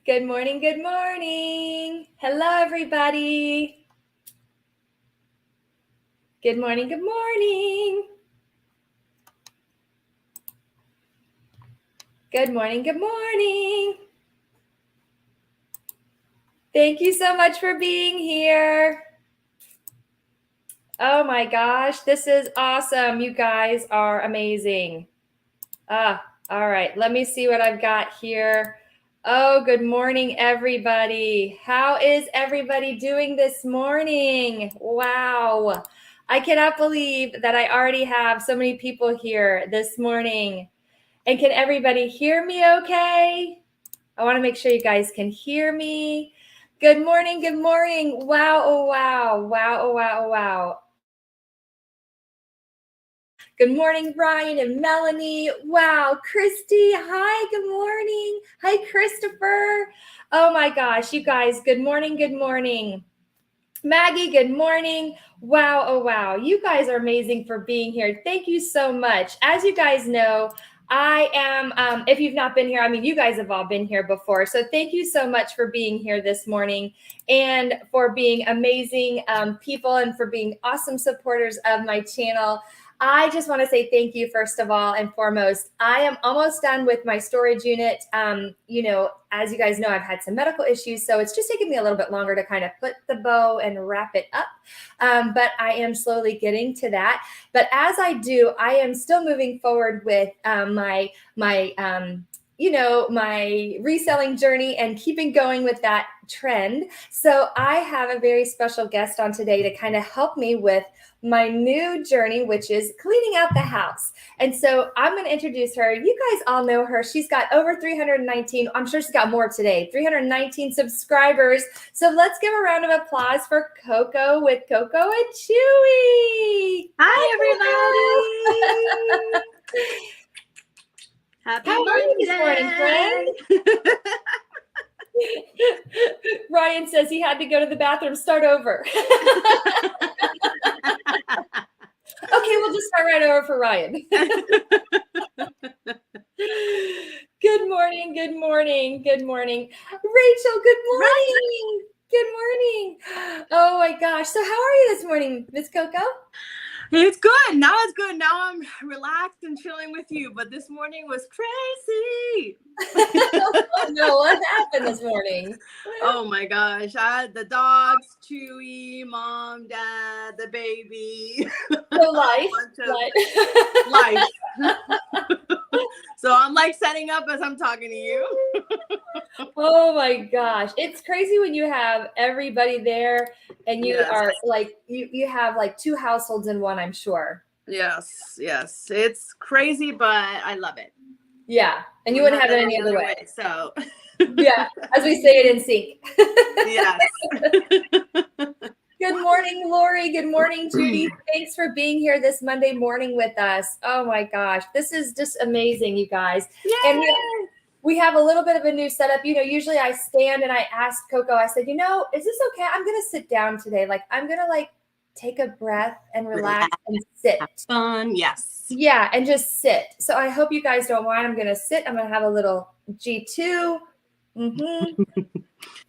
Good morning, good morning. Hello, everybody. Good morning, good morning. Good morning, good morning. Thank you so much for being here. Oh my gosh, this is awesome. You guys are amazing. All right, let me see what I've got here. Oh, good morning, everybody. How is everybody doing this morning? Wow. I cannot believe that I already have so many people here this morning. And can everybody hear me okay? I want to make sure you guys can hear me. Good morning, good morning. Wow, oh wow, wow, oh wow, oh wow. Good morning, Ryan and Melanie. Wow, Christy. Hi, good morning. Hi, Christopher. Oh my gosh, you guys, good morning, good morning. Maggie, good morning. Wow, oh wow. You guys are amazing for being here. Thank you so much. As you guys know, I am, if you've not been here, I mean, you guys have all been here before. So thank you so much for being here this morning and for being amazing people and for being awesome supporters of my channel. I just want to say thank you, first of all and foremost. I am almost done with my storage unit. As you guys know, I've had some medical issues, so it's just taking me a little bit longer to kind of put the bow and wrap it up. But I am slowly getting to that. But as I do, I am still moving forward with my reselling journey and keeping going with that trend. So I have a very special guest on today to kind of help me with my new journey, which is cleaning out the house. And so I'm going to introduce her. You guys all know her. She's got over 319. I'm sure she's got more today, 319 subscribers. So let's give a round of applause for Koko with Koko and Chewy. Hi, everybody. Happy How are you this morning, friend? Ryan says he had to go to the bathroom. Start over. Okay, we'll just start right over for Ryan. Good morning, good morning, good morning. Rachel, good morning. Good morning. Oh my gosh. So how are you this morning, Miss Koko? It's good. Now it's good. Now I'm relaxed and chilling with you. But this morning was crazy. Oh no, what happened this morning? Oh my gosh. I had the dogs, Chewy, mom, dad, the baby. So life. So I'm like setting up as I'm talking to you. Oh my gosh. It's crazy when you have everybody there and you are like, you have like two households in one, I'm sure. Yes. It's crazy, but I love it. Yeah. And you wouldn't have it any other way. So yeah, as we say it in sync. Yes. Good morning, Lori. Good morning, Judy. Thanks for being here this Monday morning with us. Oh my gosh, this is just amazing, you guys. Yay! And we have a little bit of a new setup. Usually I stand and I ask Koko, I said, is this okay? I'm going to sit down today. Like, I'm going to take a breath and relax and sit. Fun, yes. Yeah, and just sit. So I hope you guys don't mind. I'm going to sit. I'm going to have a little G2.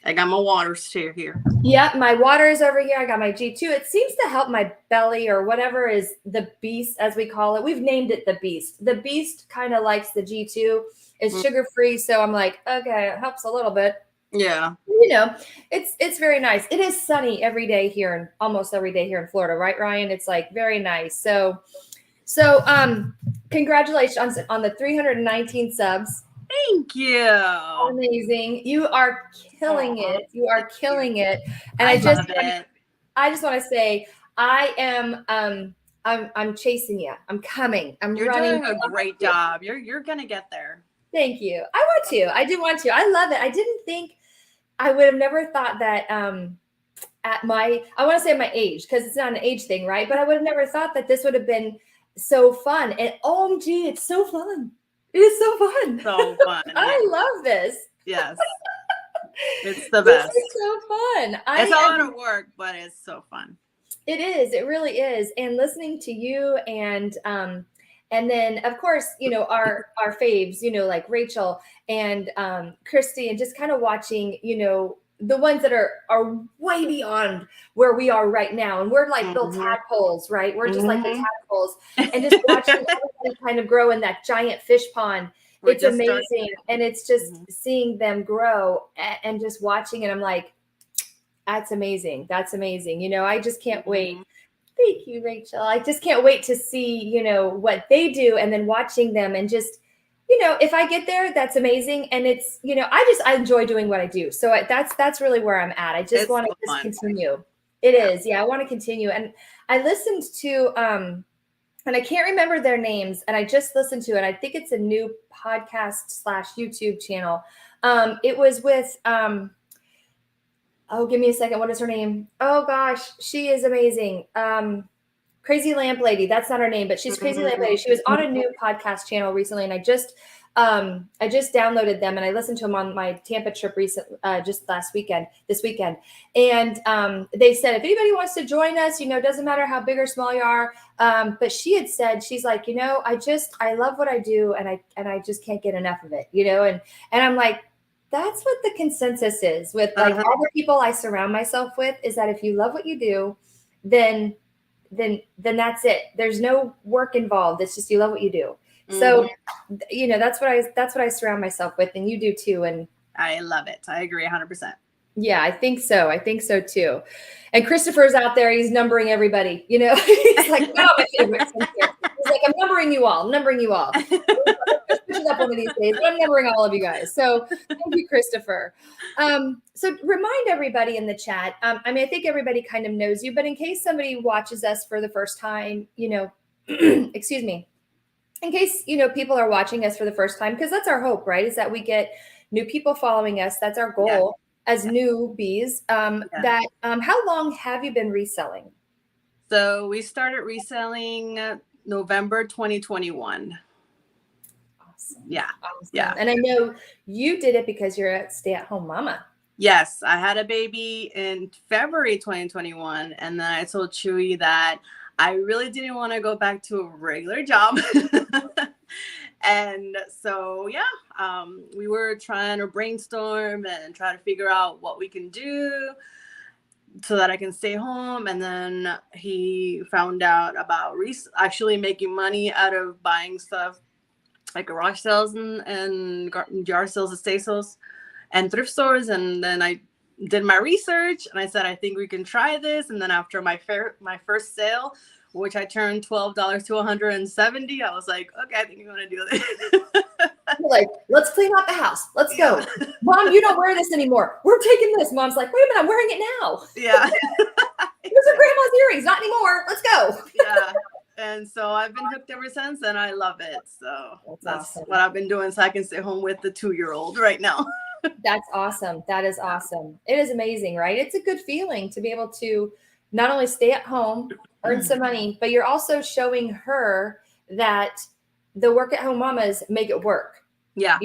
I got my waters too here. Yep, my water is over here. I got my G2. It seems to help my belly or whatever is the beast, as we call it. We've named it the beast. The beast kind of likes the G2. It's sugar-free, so I'm like, okay, it helps a little bit. Yeah. It's very nice. It is sunny every day here and almost every day here in Florida, right, Ryan? It's like very nice. So congratulations on the 319 subs. Thank you. Amazing. You are killing it. You are killing it. And I just want to say I am I'm chasing you. I'm coming. You're doing a great job. You're gonna get there. Thank you. I want to. I do want to. I love it. I didn't think I would have never thought that at my age, because it's not an age thing, right? But I would have never thought that this would have been so fun. And OMG, it's so fun. It is so fun. So fun. I love this. Yes. It's the best. It's so fun. It's a lot of work, but it's so fun. It is. It really is. And listening to you and And then of course, our faves, like Rachel and Christy, and just kind of watching, the ones that are way beyond where we are right now. And we're like little tadpoles, right? We're just like the tadpoles, and just watching everybody kind of grow in that giant fish pond. It's amazing. And it's just seeing them grow and just watching it. I'm like, that's amazing. That's amazing. I just can't wait. Thank you, Rachel. I just can't wait to see, what they do, and then watching them, and just, if I get there, that's amazing. And it's, I enjoy doing what I do. So that's really where I'm at. I just want to just continue. It is. Yeah. I want to continue. And I listened to, and I can't remember their names, and I just listened to it. I think it's a new podcast / YouTube channel. It was with, oh, give me a second. What is her name? Oh gosh, she is amazing. Crazy Lamp Lady. That's not her name, but she's Crazy Lamp Lady. She was on a new podcast channel recently, and I just downloaded them, and I listened to them on my Tampa trip just this weekend. And they said, if anybody wants to join us, doesn't matter how big or small you are. But she had said, she's like, I love what I do, and I just can't get enough of it, and I'm like, that's what the consensus is with like all the people I surround myself with, is that if you love what you do, then that's it. There's no work involved. It's just, you love what you do. So, that's what I surround myself with, and you do too. And I love it. I agree 100%. Yeah, I think so. I think so too. And Christopher's out there. He's numbering everybody. He's like, no, my favorites. He's like, I'm numbering you all. Switch it up one of these days, but I'm numbering all of you guys. So thank you, Christopher. So remind everybody in the chat. I think everybody kind of knows you, but in case somebody watches us for the first time, excuse me, in case, people are watching us for the first time, because that's our hope, right? Is that we get new people following us. That's our goal as newbies. How long have you been reselling? So we started reselling November 2021. Awesome. Yeah. Awesome. Yeah. And I know you did it because you're a stay-at-home mama. Yes. I had a baby in February 2021. And then I told Chewy that I really didn't want to go back to a regular job. And so, we were trying to brainstorm and try to figure out what we can do so that I can stay home. And then he found out about actually making money out of buying stuff like garage sales and yard sales, estate sales, and thrift stores. And then I did my research, and I said, I think we can try this. And then after my first sale, which I turned $12 to $170, I was like, okay, I think I'm gonna do this. You're like, let's clean out the house. Let's go. Mom, you don't wear this anymore. We're taking this. Mom's like, wait a minute, I'm wearing it now. Yeah. Those are grandma's earrings, not anymore. Let's go. Yeah. And so I've been hooked ever since, and I love it. So that's awesome. What I've been doing, so I can stay home with the 2-year-old right now. That's awesome. That is awesome. It is amazing, right? It's a good feeling to be able to not only stay at home, earn some money, but you're also showing her that the work at home mamas make it work. Yeah.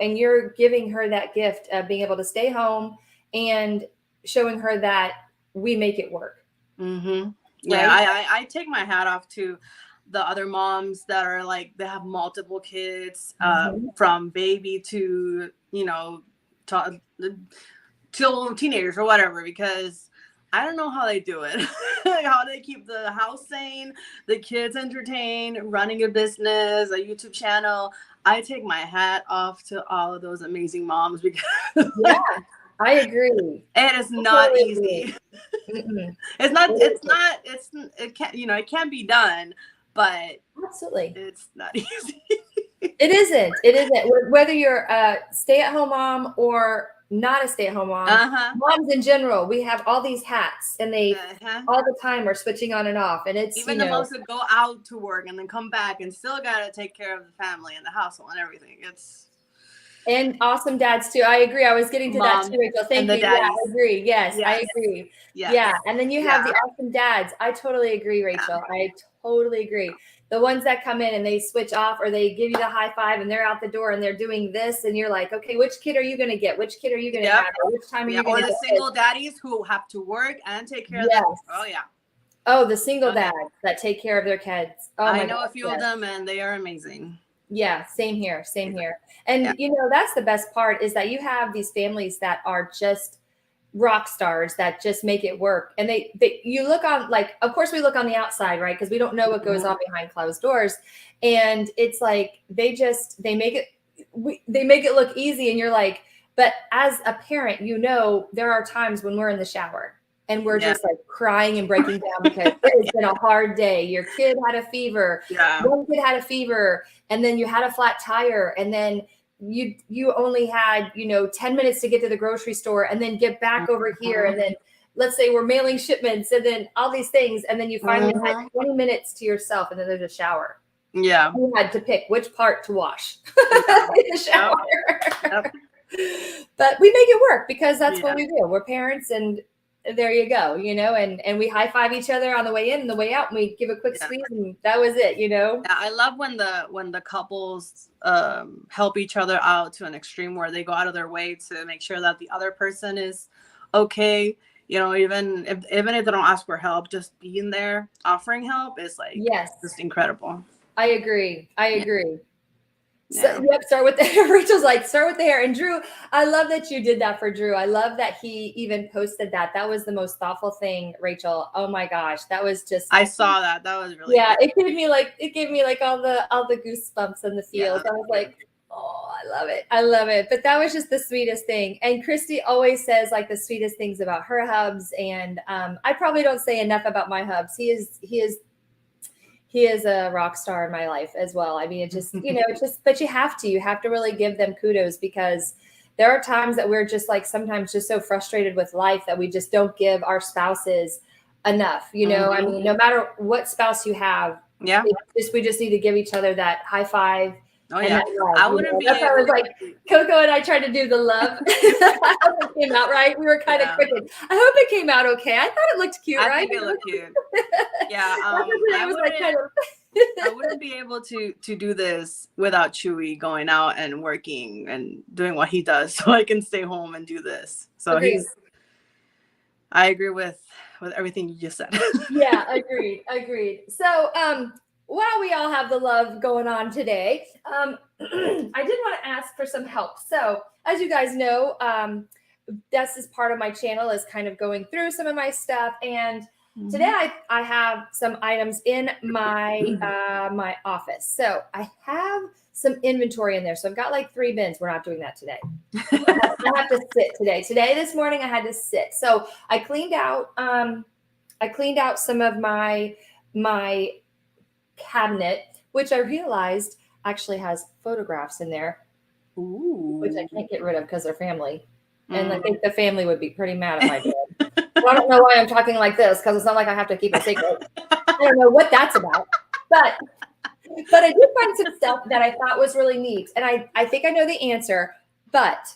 And you're giving her that gift of being able to stay home and showing her that we make it work. Mm-hmm. Yeah. Right? I take my hat off to the other moms that are like, they have multiple kids, from baby to, till teenagers or whatever, because I don't know how they do it. How they keep the house sane, the kids entertained, running a business, a YouTube channel. I take my hat off to all of those amazing moms, because I agree. It is not easy. It can't be done, but absolutely, it's not easy. It isn't. Whether you're a stay-at-home mom or not a stay-at-home mom, moms in general, we have all these hats, and they all the time are switching on and off. And it's even the moms that go out to work and then come back and still gotta take care of the family and the household and everything. And awesome dads too. I agree. I was getting to that too, Rachel. Thank you. Yeah, I agree. Yes, I agree. Yes. Yeah. And then you have the awesome dads. I totally agree, Rachel. Yeah. I totally agree. The ones that come in and they switch off, or they give you the high five and they're out the door and they're doing this, and you're like, okay, which kid are you going to get? Which kid are you going to have? Or which time are you going to get? Or the single daddies who have to work and take care of them. Oh, yeah. Oh, the single dads that take care of their kids. Oh my I know God, a few of them, and they are amazing. Yeah, same here, same here. And that's the best part is that you have these families that are just rock stars that just make it work. And you look on, like, of course we look on the outside, right? Because we don't know what goes on behind closed doors. And it's like they make it look easy, and you're like, but as a parent, there are times when we're in the shower and we're just like crying and breaking down because it has been a hard day. Your kid had a fever. Yeah. One kid had a fever, and then you had a flat tire, and then you only had 10 minutes to get to the grocery store and then get back over here, and then let's say we're mailing shipments and then all these things, and then you finally had 20 minutes to yourself, and then there's a shower. Yeah, you had to pick which part to wash in the shower. Yep. But we make it work because that's what we do. We're parents, and there you go, and we high five each other on the way in and the way out, and we give a quick squeeze, and that was it. I love when the couples help each other out to an extreme where they go out of their way to make sure that the other person is okay. Even if they don't ask for help, just being there, offering help is like just incredible. I agree. So, start with the hair. Rachel's like, start with the hair. And Drew, I love that you did that for Drew. I love that he even posted that. That was the most thoughtful thing, Rachel. Oh my gosh, that was just. I saw that. That was really. Yeah, good. It gave me like all the goosebumps and the feels. I was like, oh, I love it. But that was just the sweetest thing. And Crissy always says like the sweetest things about her hubs. And I probably don't say enough about my hubs. He is a rock star in my life as well. I mean, it just, but you have to really give them kudos, because there are times that we're just like sometimes just so frustrated with life that we just don't give our spouses enough, I mean, no matter what spouse you have, we just need to give each other that high five. Oh yeah, love, I wouldn't be. That's why I was like, Koko and I tried to do the love. I hope it came out right. We were kind of quick. I hope it came out okay. I thought it looked cute, right? I think it looked cute. Yeah, I wouldn't be able to do this without Chewy going out and working and doing what he does, so I can stay home and do this. So I agree with everything you just said. Yeah, agreed. So, while we all have the love going on today, I did want to ask for some help. So, as you guys know, this is part of my channel, is kind of going through some of my stuff. And today I have some items in my my office. So I have some inventory in there. So I've got like 3 bins. We're not doing that today. I have to sit today. This morning I had to sit. So I cleaned out some of my cabinet, which I realized actually has photographs in there. Ooh. Which I can't get rid of because they're family. And I think the family would be pretty mad at my dad. I don't know why I'm talking like this, because it's not like I have to keep a secret. I don't know what that's about. But I did find some stuff that I thought was really neat. And I think I know the answer, but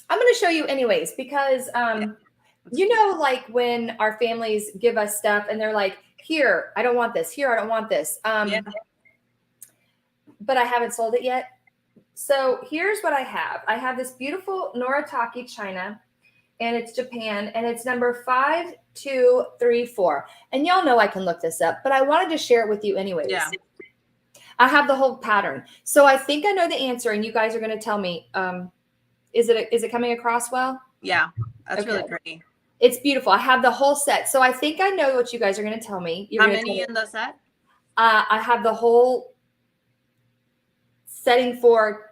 I'm going to show you anyways, because like when our families give us stuff and they're like, here, I don't want this. Here, I don't want this. But I haven't sold it yet. So here's what I have. I have this beautiful Noritake china, and it's Japan, and it's number 5234. And y'all know I can look this up, but I wanted to share it with you anyways. Yeah. I have the whole pattern. So I think I know the answer, and you guys are going to tell me, is it coming across well? Yeah, that's really pretty. It's beautiful. I have the whole set. So I think I know what you guys are going to tell me. How many in the set? I have the whole setting for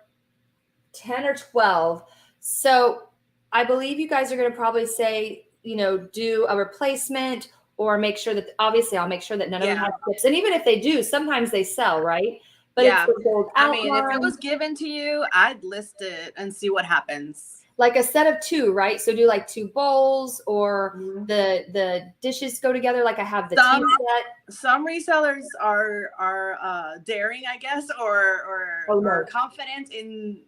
10 or 12. So I believe you guys are going to probably say, do a replacement, or make sure that, obviously I'll make sure that none of them have tips. And even if they do, sometimes they sell, right? But it's the gold outline. I mean, if it was given to you, I'd list it and see what happens. Like a set of 2, right? So do like 2 bowls, or the dishes go together. Like I have the tea set. Some resellers are daring, I guess, or confident in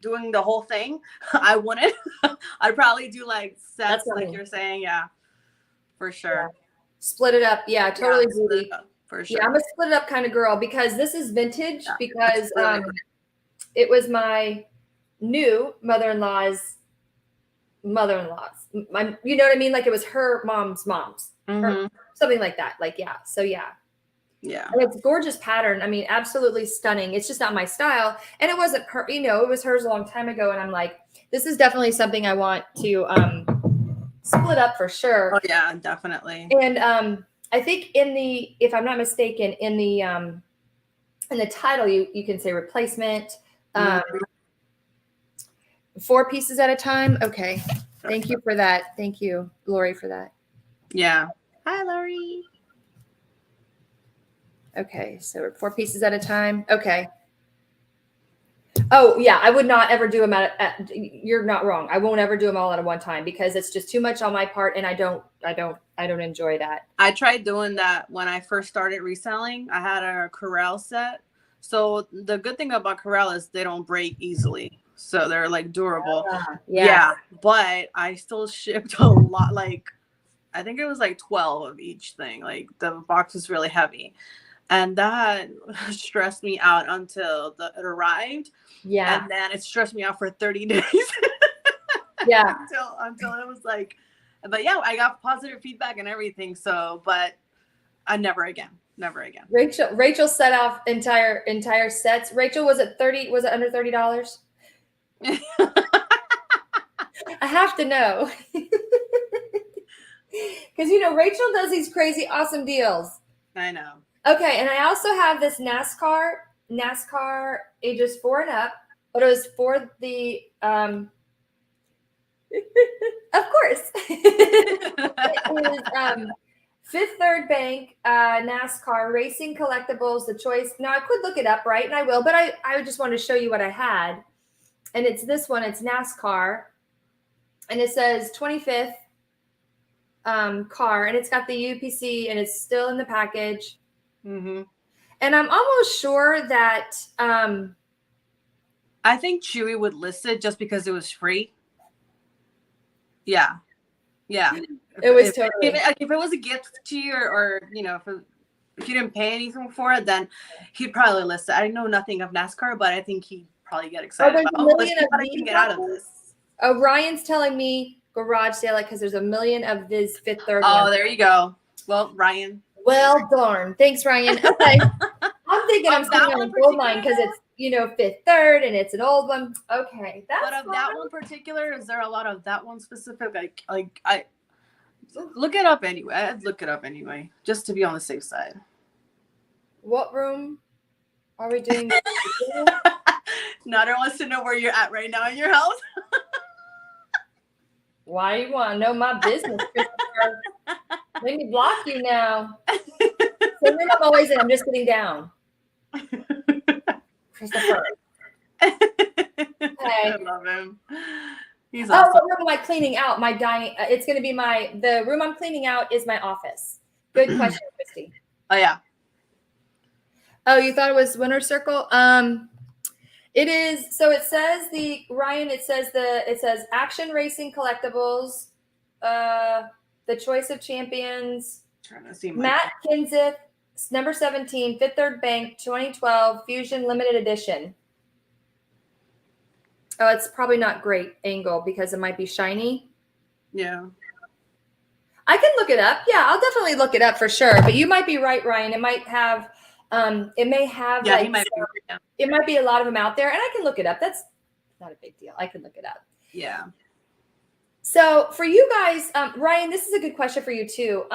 doing the whole thing. I wouldn't. I'd probably do like sets, like you're saying. Yeah, for sure. Yeah. Split it up. Yeah, totally. Split it up, for sure. Yeah, I'm a split it up kind of girl, because this is vintage, because it was my new mother-in-law's. You know what I mean? Like it was her mom's. something like that. Like, yeah. So yeah. Yeah. And it's gorgeous pattern. I mean, absolutely stunning. It's just not my style. And it wasn't her, you know, it was hers a long time ago. And I'm like, this is definitely something I want to split up for sure. Oh yeah, definitely. And I think if I'm not mistaken, in the title, you can say replacement, 4 pieces at a time. Okay. Thank you for that. Thank you, Lori, for that. Yeah. Hi, Lori. Okay. So 4 pieces at a time. Okay. Oh yeah. I would not ever do them you're not wrong. I won't ever do them all at one time because it's just too much on my part. And I don't enjoy that. I tried doing that when I first started reselling. I had a corral set. So the good thing about corral is they don't break easily. So they're like durable. Yeah. But I still shipped a lot. Like, I think it was like 12 of each thing. Like the box was really heavy. And that stressed me out until it arrived. Yeah. And then it stressed me out for 30 days. Yeah. until it was like, but yeah, I got positive feedback and everything. So, but I never again. Rachel set off entire sets. Rachel, was it under $30? I have to know. Because, you know, Rachel does these crazy, awesome deals. I know. Okay. And I also have this NASCAR ages 4 and up, but it was for the, of course, it was, Fifth Third Bank, NASCAR Racing Collectibles, the choice. Now I could look it up, right? And I will, but I just wanted to show you what I had. And it's this one, it's NASCAR. And it says 25th car, and it's got the UPC, and it's still in the package. Mm-hmm. And I'm almost sure that I think Chewy would list it just because it was free. Yeah. It was totally. If it was a gift to you, or you know, if you didn't pay anything for it, then he'd probably list it. I know nothing of NASCAR, but I think he'd probably get excited about. Let's see what I can get out of this. Oh, Ryan's telling me garage sale it because there's a million of this Fifth Third. Oh, there you go. Well, Ryan. Well, darn. Thanks, Ryan. Okay. I'm thinking I'm sitting on a gold mine because it's, you know, Fifth Third and it's an old one. Okay. But of that one particular, is there a lot of that one specific? Like I look it up anyway. I'd look it up anyway, just to be on the safe side. What room are we doing? Nader wants to know where you're at right now in your house. Why you want to know my business, Christopher? Let me block you now. So then I'm always in. I'm just sitting down. Christopher. Okay. I love him. He's awesome. What room am I cleaning out? My dining. It's going to be the room I'm cleaning out is my office. Good question, Christy. Oh yeah. Oh, you thought it was Winner's Circle? It is. So it says it says Action Racing Collectibles, the Choice of Champions, trying to see Matt Kenseth, number 17, Fifth Third Bank, 2012 Fusion Limited Edition. Oh, it's probably not great angle because it might be shiny. Yeah. I can look it up. Yeah, I'll definitely look it up for sure. But you might be right, Ryan. It might have it may have it might be a lot of them out there, and I can look it up. That's not a big deal. I can look it up. Yeah. So for you guys, Ryan, this is a good question for you too.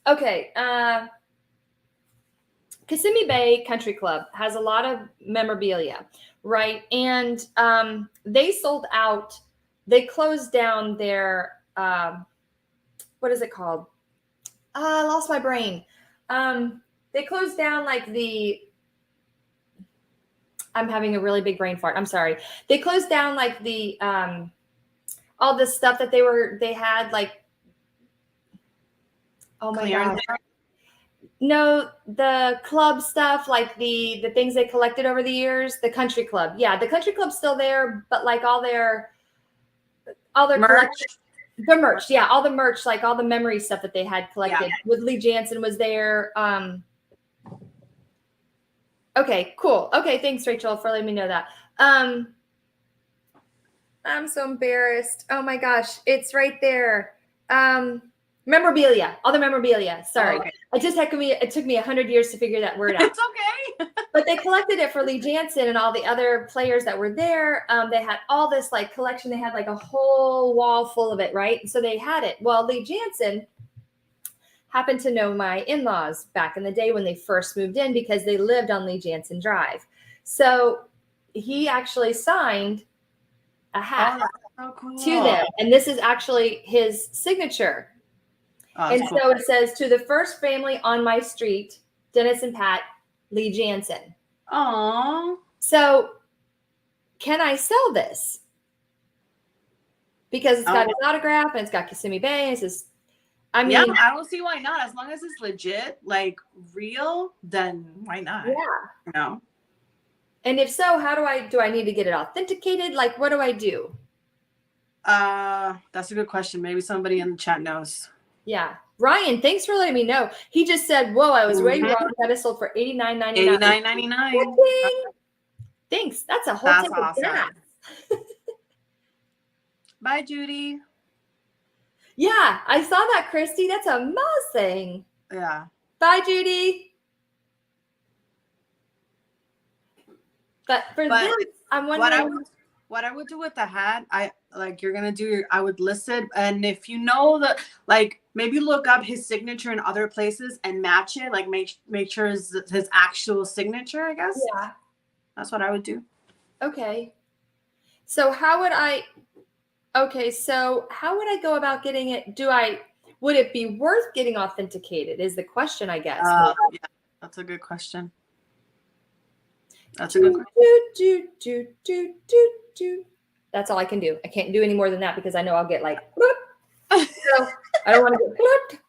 Okay. Kissimmee Bay Country Club has a lot of memorabilia, right? And they sold out. They closed down their what is it called? I lost my brain. They closed down like I'm having a really big brain fart. I'm sorry. They closed down like the all the stuff that they had like, oh my God. No, the club stuff, like the things they collected over the years, the country club. Yeah, the country club's still there, but like all their merch. The merch, yeah, all the merch, like all the memory stuff that they had collected. Yeah. With Lee Jansen was there. Okay, cool. Okay, thanks, Rachel, for letting me know that. I'm so embarrassed. Oh my gosh, it's right there. Memorabilia, all the memorabilia. Sorry. Oh, okay. It took me 100 years to figure that word out. It's okay. But they collected it for Lee Janzen and all the other players that were there. They had all this like collection. They had like a whole wall full of it, right? So they had it. Well, Lee Janzen happened to know my in-laws back in the day when they first moved in because they lived on Lee Janzen Drive. So he actually signed a hat to them. And this is actually his signature. And cool. So it says, to the first family on my street, Dennis and Pat, Lee Janzen. Aww. So can I sell this? Because it's got his autograph and it's got Kissimmee Bay. It's just, I mean, yeah, I don't see why not. As long as it's legit, like real, then why not? Yeah. You know? And if so, do I need to get it authenticated? Like, what do I do? That's a good question. Maybe somebody in the chat knows. Yeah. Ryan, thanks for letting me know. He just said, whoa, I was way wrong. That is sold for $89.99. $89.99. Thanks. That's a whole That's tip of awesome. gas. Bye, Judy. Yeah, I saw that, Crissy. That's amazing. Yeah. Bye, Judy. But this, I'm wondering. What I would do with the hat, I would list it. And if you know that, like, maybe look up his signature in other places and match it. Like, make sure it's his actual signature, I guess. Yeah. That's what I would do. Okay. So how would I go about getting it? Would it be worth getting authenticated is the question, I guess. Yeah, that's a good question. That's a good question. That's all I can do. I can't do any more than that because I know I'll get like, so I don't want to get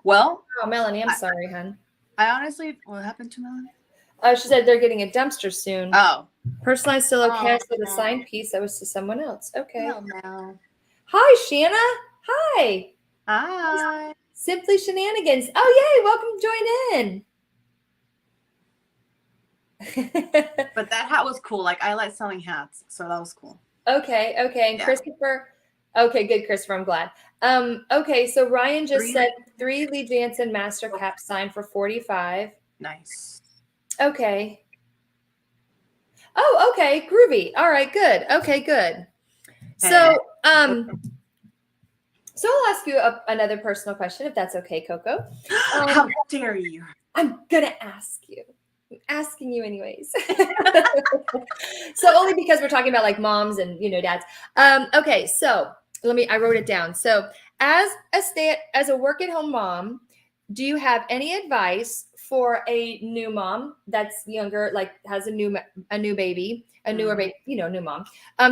well. Oh, Melanie, I'm sorry, hon. I honestly, what happened to Melanie? She said they're getting a dumpster soon. Oh. Personalized still okay. So the signed piece that was to someone else. Okay. No. Hi, Shanna. Hi. Hi. Simply Shenanigans. Oh, yay. Welcome to join in. But that hat was cool. Like, I like selling hats, so that was cool. Okay. And yeah. Christopher. Okay, good, Christopher. I'm glad. Okay, so Ryan just said 3 Lee Janzen master caps signed for $45. Nice. Okay. Oh, okay. Groovy. All right, good. Okay, good. So, so I'll ask you another personal question, if that's okay, Koko. How dare you? I'm gonna ask you. I'm asking you anyways. So only because we're talking about like moms and dads. Okay, so I wrote it down. So as a work-at-home mom, do you have any advice for a new mom that's younger, like has a new baby, newer baby, new mom,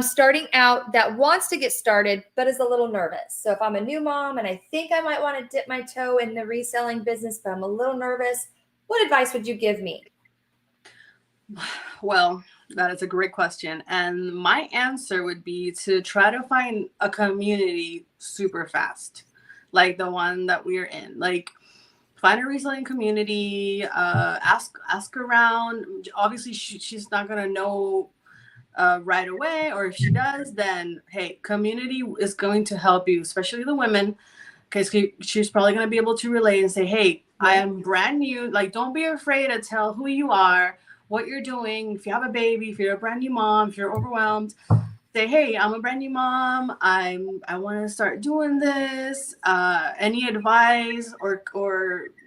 starting out that wants to get started, but is a little nervous? So if I'm a new mom and I think I might want to dip my toe in the reselling business, but I'm a little nervous, what advice would you give me? Well, that is a great question. And my answer would be to try to find a community super fast, like the one that we're in. Like, find a reselling community, ask around. Obviously, she's not going to know right away. Or if she does, then, hey, community is going to help you, especially the women, because she's probably going to be able to relate and say, hey, I am brand new. Like, don't be afraid to tell who you are, what you're doing. If you have a baby, if you're a brand new mom, if you're overwhelmed, say, hey, I'm a brand new mom. I want to start doing this. Any advice or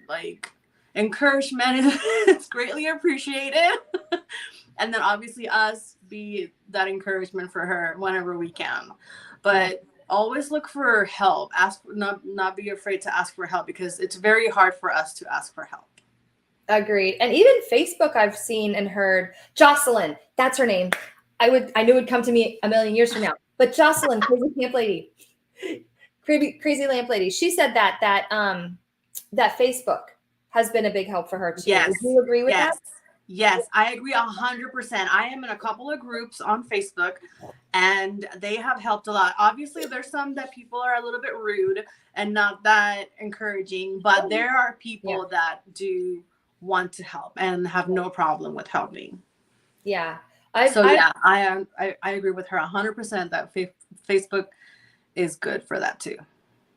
like encouragement is greatly appreciated. And then obviously us be that encouragement for her whenever we can. But always look for help. Not be afraid to ask for help, because it's very hard for us to ask for help. Agreed. And even Facebook, I've seen and heard Jocelyn, that's her name. I knew it would come to me a million years from now, but Jocelyn, crazy lamp lady. She said that Facebook has been a big help for her too. Yes. Do you agree with that? Yes, I agree 100%. I am in a couple of groups on Facebook, and they have helped a lot. Obviously, there's some that people are a little bit rude and not that encouraging, but there are people that do want to help and have no problem with helping. Yeah. I agree with her 100% that Facebook is good for that too.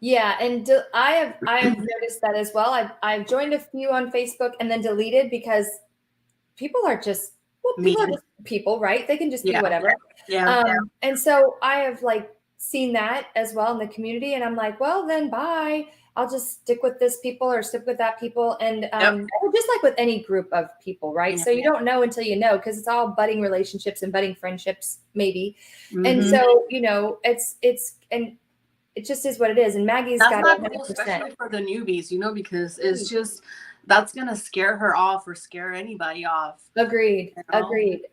Yeah, and I have noticed that as well. I've joined a few on Facebook and then deleted because people are just people are Mean. just people, right? They can just be Yeah. whatever. Yeah. And so I have like seen that as well in the community, and I'm like, well, then bye. I'll just stick with this people or stick with that people, and just like with any group of people, right? Yeah. So you don't know until you know, because it's all budding relationships and budding friendships, maybe. Mm-hmm. And so it's and it just is what it is. And Maggie's that's got not 100%. cool, especially for the newbies, because it's just that's gonna scare her off or scare anybody off. Agreed.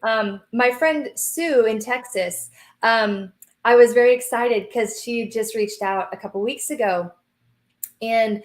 My friend Sue in Texas, I was very excited because she just reached out a couple weeks ago, and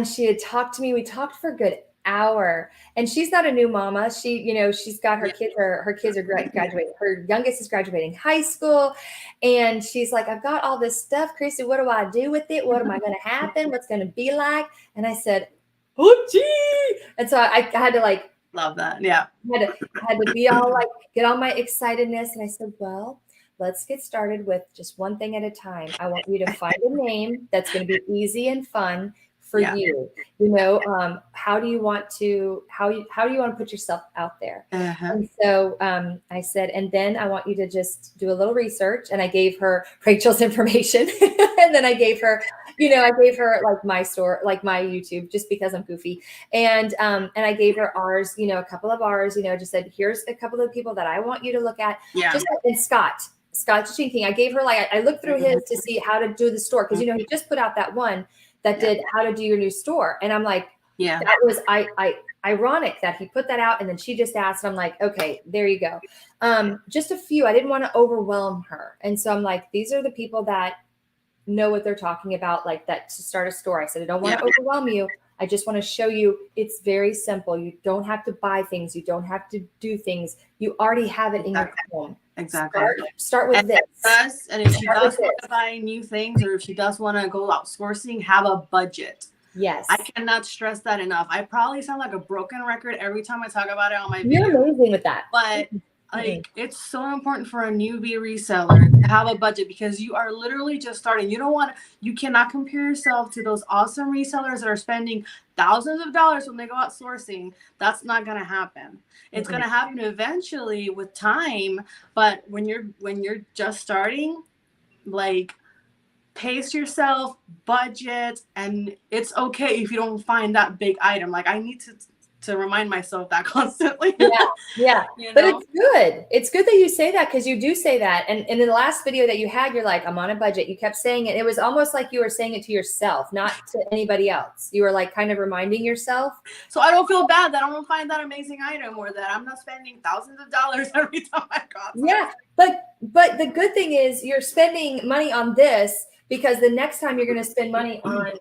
she had talked to me. We talked for a good hour, and she's not a new mama. She's got her kids. Her kids are graduating. Her youngest is graduating high school, and she's like, I've got all this stuff, Crissy. What do I do with it? What am I going to happen? What's going to be like? And I said, oh gee. And so I had to like love that. Yeah. Had to be all like get all my excitedness. And I said, well, let's get started with just one thing at a time. I want you to find a name that's going to be easy and fun for you. How do you want to put yourself out there? And so I said, and then I want you to just do a little research. And I gave her Rachel's information. And then I gave her, like my store, like my YouTube, just because I'm goofy. And I gave her ours, a couple of ours, just said, here's a couple of people that I want you to look at. Yeah. Just like in Scott's King. I gave her I looked through his to see how to do the store. Cause he just put out that one that did how to do your new store. And I'm like, that was ironic that he put that out. And then she just asked, and I'm like, okay, there you go. Just a few. I didn't want to overwhelm her. And so I'm like, these are the people that know what they're talking about, like that to start a store. I said, I don't want to overwhelm you. I just want to show you it's very simple. You don't have to buy things. You don't have to do things. You already have it in your home. Exactly. Start with this. And if she does want to buy new things, or if she does want to go outsourcing, have a budget. Yes. I cannot stress that enough. I probably sound like a broken record every time I talk about it on my video. You're amazing with that. But it's so important for a newbie reseller to have a budget, because you are literally just starting. You cannot compare yourself to those awesome resellers that are spending thousands of dollars when they go outsourcing. That's not going to happen. It's going to happen eventually with time. But when you're just starting, like, pace yourself, budget, and it's okay if you don't find that big item. Like, I need to remind myself that constantly. Yeah. But it's good. It's good that you say that, because you do say that. And in the last video that you had, you're like, I'm on a budget. You kept saying it. It was almost like you were saying it to yourself, not to anybody else. You were like kind of reminding yourself. So I don't feel bad that I don't find that amazing item, or that I'm not spending thousands of dollars every time I go. Yeah. But the good thing is you're spending money on this, because the next time you're going to spend money on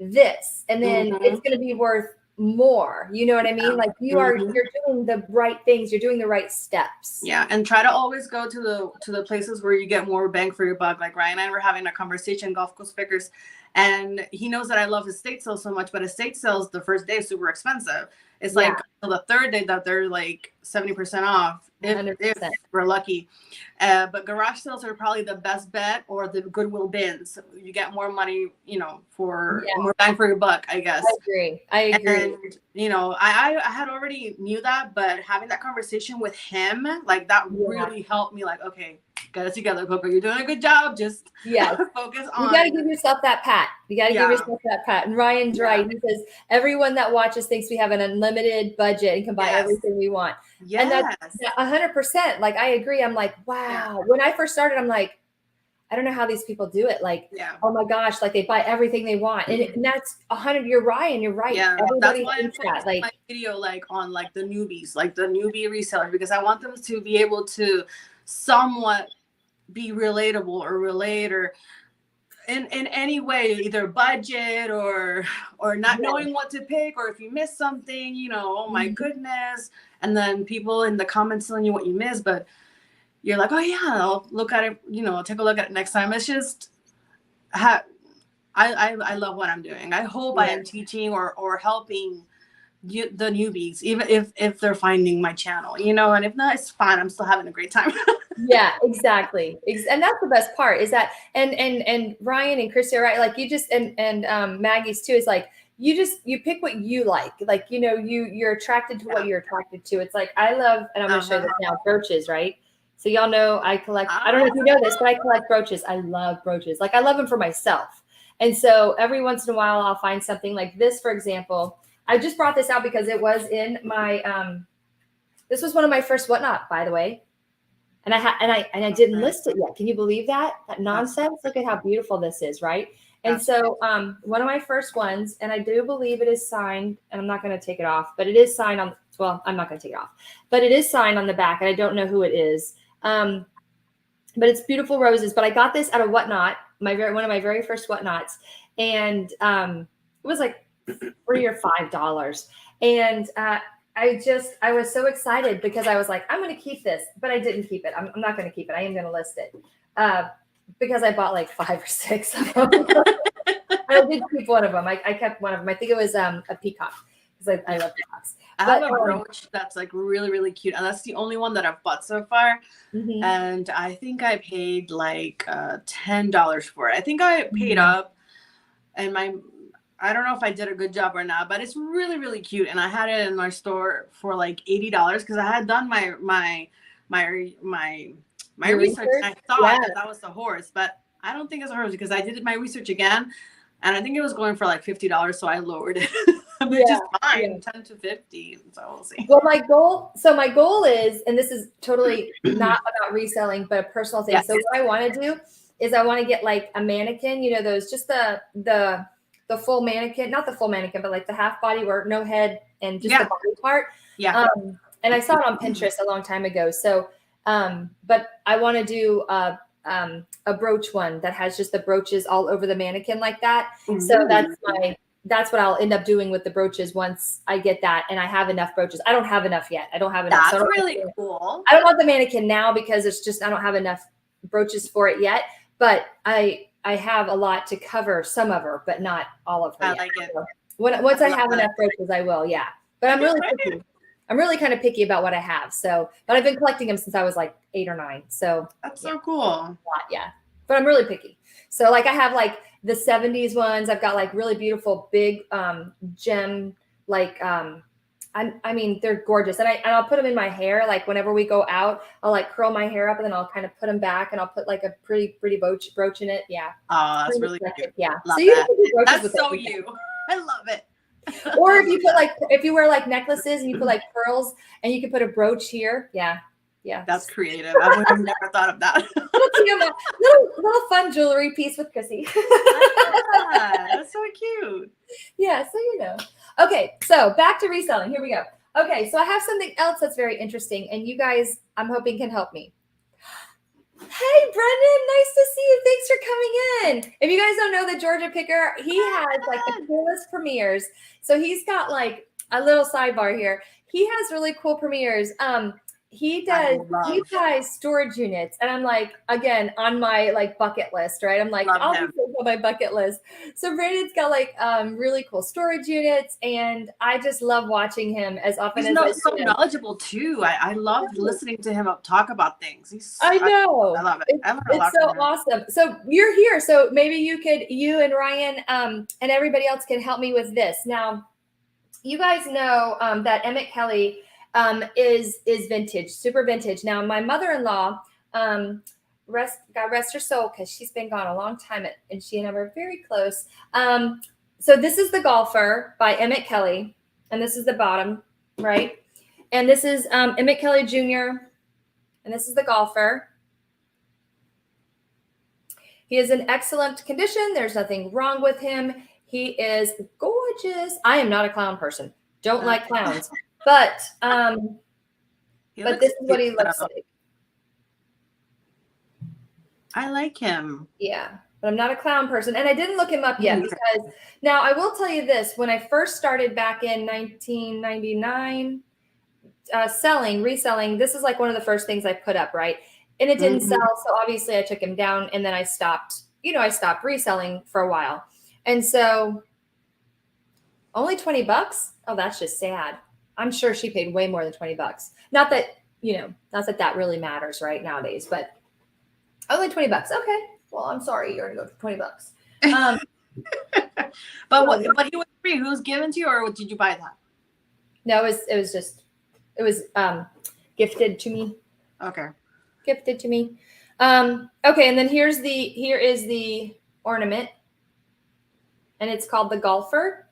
this, and then it's going to be worth more. You know what I mean? Like you're doing the right things. You're doing the right steps. Yeah. And try to always go to the places where you get more bang for your buck. Like Ryan and I were having a conversation, Gulf Coast Pickers, and he knows that I love estate sales so much, but estate sales, the first day is super expensive. It's like the third day that they're like 70% off if we're lucky. But garage sales are probably the best bet, or the Goodwill bins. You get more money, for more bang for your buck, I guess. I agree. And, I had already knew that, but having that conversation with him, like that really helped me. Like, okay, get it together, Koko. You're doing a good job. Just focus on. You got to give yourself that pat. Give yourself that pat. And Ryan's right. He says everyone that watches thinks we have an unlimited budget and can buy everything we want. Yes. And that's 100%. Like, I agree. I'm like, wow. When I first started, I'm like, I don't know how these people do it. Like, oh my gosh, like they buy everything they want. And that's 100. You're right. And you're right. Yeah. Everybody that's why thinks that. Like, my video, like on like the newbies, like the newbie resellers, because I want them to be able to somewhat be relatable or relate, or in any way, either budget or not knowing what to pick, or if you miss something, oh my goodness. And then people in the comments telling you what you missed, but you're like, oh yeah, I'll look at it, take a look at it next time. It's just, I love what I'm doing. I hope I am teaching or helping the newbies, even if they're finding my channel, and if not, it's fine. I'm still having a great time. Yeah, exactly. And that's the best part is that, and Ryan and Crissy are right. Like you just, and Maggie's too, is like, you pick what you like, you're attracted to what you're attracted to. It's like, I love, and I'm going to show you this now, brooches, right? So y'all know I collect, I don't know if you know this, but I collect brooches. I love brooches. Like I love them for myself. And so every once in a while I'll find something like this, for example. I just brought this out because it was in my, this was one of my first whatnot, by the way. And I didn't list it yet. Can you believe that nonsense? Look at how beautiful this is, right? And so one of my first ones, and I do believe it is signed, and I'm not going to take it off, but it is signed on, well, I'm not going to take it off, but it is signed on the back, and I don't know who it is. But it's beautiful roses. But I got this at a whatnot, one of my very first whatnots, and it was like $3 or $5. And I was so excited because I was like, I'm going to keep this, but I didn't keep it. I'm not going to keep it. I am going to list it because I bought like 5 or 6 of them. I did keep one of them. I kept one of them. I think it was a peacock because I love peacocks. I have a brooch that's like really, really cute. And that's the only one that I've bought so far. Mm-hmm. And I think I paid like $10 for it. I think I paid up, and I don't know if I did a good job or not, but it's really, really cute. And I had it in my store for like $80 because I had done my research. And I thought that was the horse, but I don't think it's a horse because I did my research again, and I think it was going for like $50, so I lowered it, which is fine, 10 to 50. So we'll see. Well, my goal is, and this is totally not about reselling, but a personal thing. Yes. So what I want to do is I want to get like a mannequin, those just the full mannequin, not the full mannequin, but like the half body where no head and just the body part. Yeah. And I saw it on Pinterest a long time ago. So, but I want to do a brooch one that has just the brooches all over the mannequin like that. Mm-hmm. So that's what I'll end up doing with the brooches once I get that. And I have enough brooches. I don't have enough yet. I don't have enough. That's really cool. I don't want the mannequin now because it's just, I don't have enough brooches for it yet, but I have a lot to cover some of her, but not all of her. I like it. So once I have enough brooches, I will. Yeah. But I'm really picky. I'm really kind of picky about what I have. So, but I've been collecting them since I was like 8 or 9. So that's so cool. Yeah. But I'm really picky. So like I have like the 70s ones. I've got like really beautiful big gem, like I mean, they're gorgeous. And I'll put them in my hair. Like whenever we go out, I'll like curl my hair up and then I'll kind of put them back and I'll put like a pretty brooch in it. Yeah. Oh, that's really cute. Yeah. Love so that's so you. I love it. Or if you wear like necklaces and you put like pearls and you can put a brooch here. Yeah. Yeah. That's creative. I would have never thought of that. little fun jewelry piece with Crissy. That's so cute. Yeah. So, Okay. So back to reselling. Here we go. Okay. So I have something else that's very interesting and you guys, I'm hoping can help me. Hey, Brendan, nice to see you. Thanks for coming in. If you guys don't know the Georgia Picker, he has like the coolest premieres. So he's got like a little sidebar here. He has really cool premieres. He buys storage units. And I'm like, again, on my like bucket list, right? I'm like, I'll put on my bucket list. So Brandon's got like really cool storage units. And I just love watching him as often as He's so knowledgeable too. I love listening to him talk about things. I know. I love it. It's so awesome. So you're here. So maybe you and Ryan and everybody else can help me with this. Now, you guys know that Emmett Kelly is vintage, super vintage. Now, my mother-in-law, God rest her soul, because she's been gone a long time, and she and I were very close. So this is the Golfer by Emmett Kelly, and this is the bottom, right? And this is Emmett Kelly Jr., and this is the Golfer. He is in excellent condition. There's nothing wrong with him. He is gorgeous. I am not a clown person. Don't like clowns. But this is what he looks like. I like him. Yeah, but I'm not a clown person. And I didn't look him up yet because now I will tell you this. When I first started back in 1999 reselling, this is like one of the first things I put up, right? And it didn't sell. So obviously I took him down and then I stopped reselling for a while. And so Only $20? Oh, that's just sad. I'm sure she paid way more than $20. Not that, not that that really matters right nowadays, but only $20. Okay. Well, I'm sorry. You're going to go for $20. But he was free. Who was given to you, or did you buy that? No, it was gifted to me. Okay. Gifted to me. Okay. And then here is the ornament, and it's called the golfer.